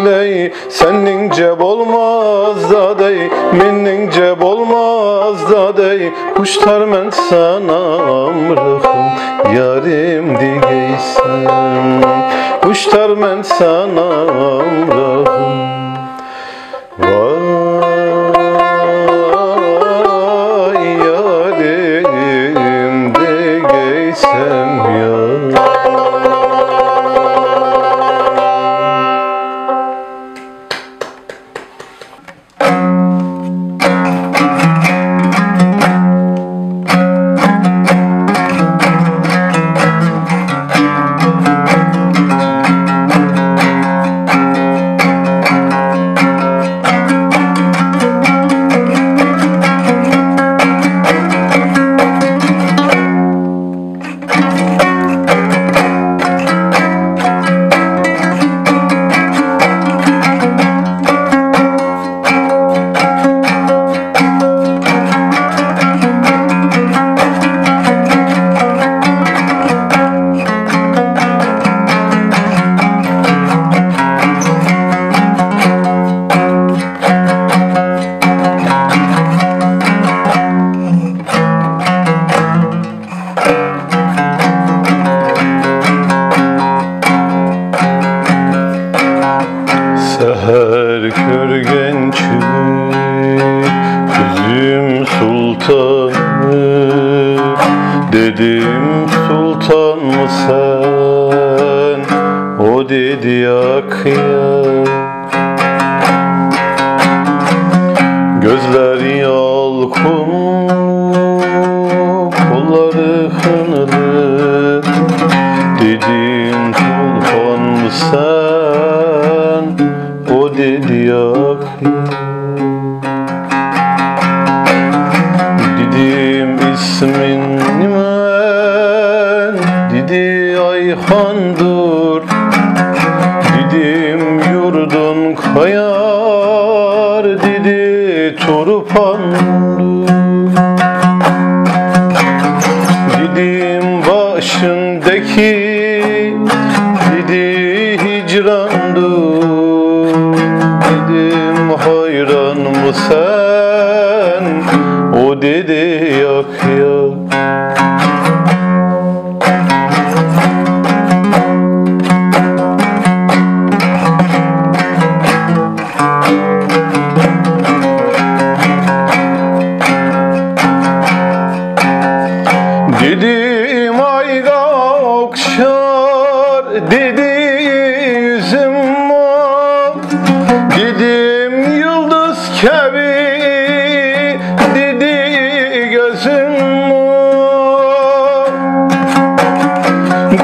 ley senin ceb olmaz dadey, menin ceb olmaz dadey. Kuşlar men sana amrahım yarim digeysen. Kuşlar men sana amrahım vay yarim digeysem ya. Seher körgen çık gözüm sultanı. Dedim sultan mı sen? O dedi yak ya. Gözler yalkın, kolları hınırı. Dedim sultan mı sen? O dedi yak ya. Dedim ismin men? Dedi Ayhan'dır. Dedim yurdun kayar. Dedi Turpan'dır. Dedim başındaki dedi hicrandır. Dedim hayran mı sen? O dedi ay okşar dedi yüzüme, dedim yıldız gibi dedi gözüme,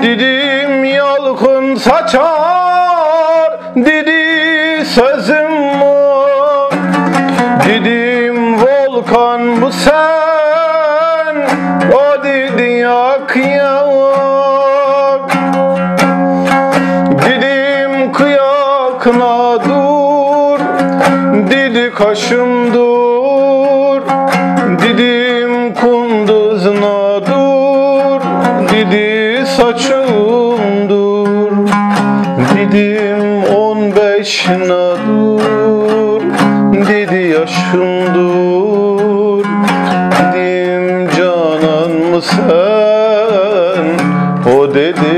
dedim yalkın saçar dedi sözüme, dedim volkan bu sen, o dedi yak yak, dedim kıyakına dur dedi kaşım dur, dedim kunduzuna dur dedi saçım dur, dedim 15'ine dur dedi yaşım dur, dedim canan mı sen, o dedi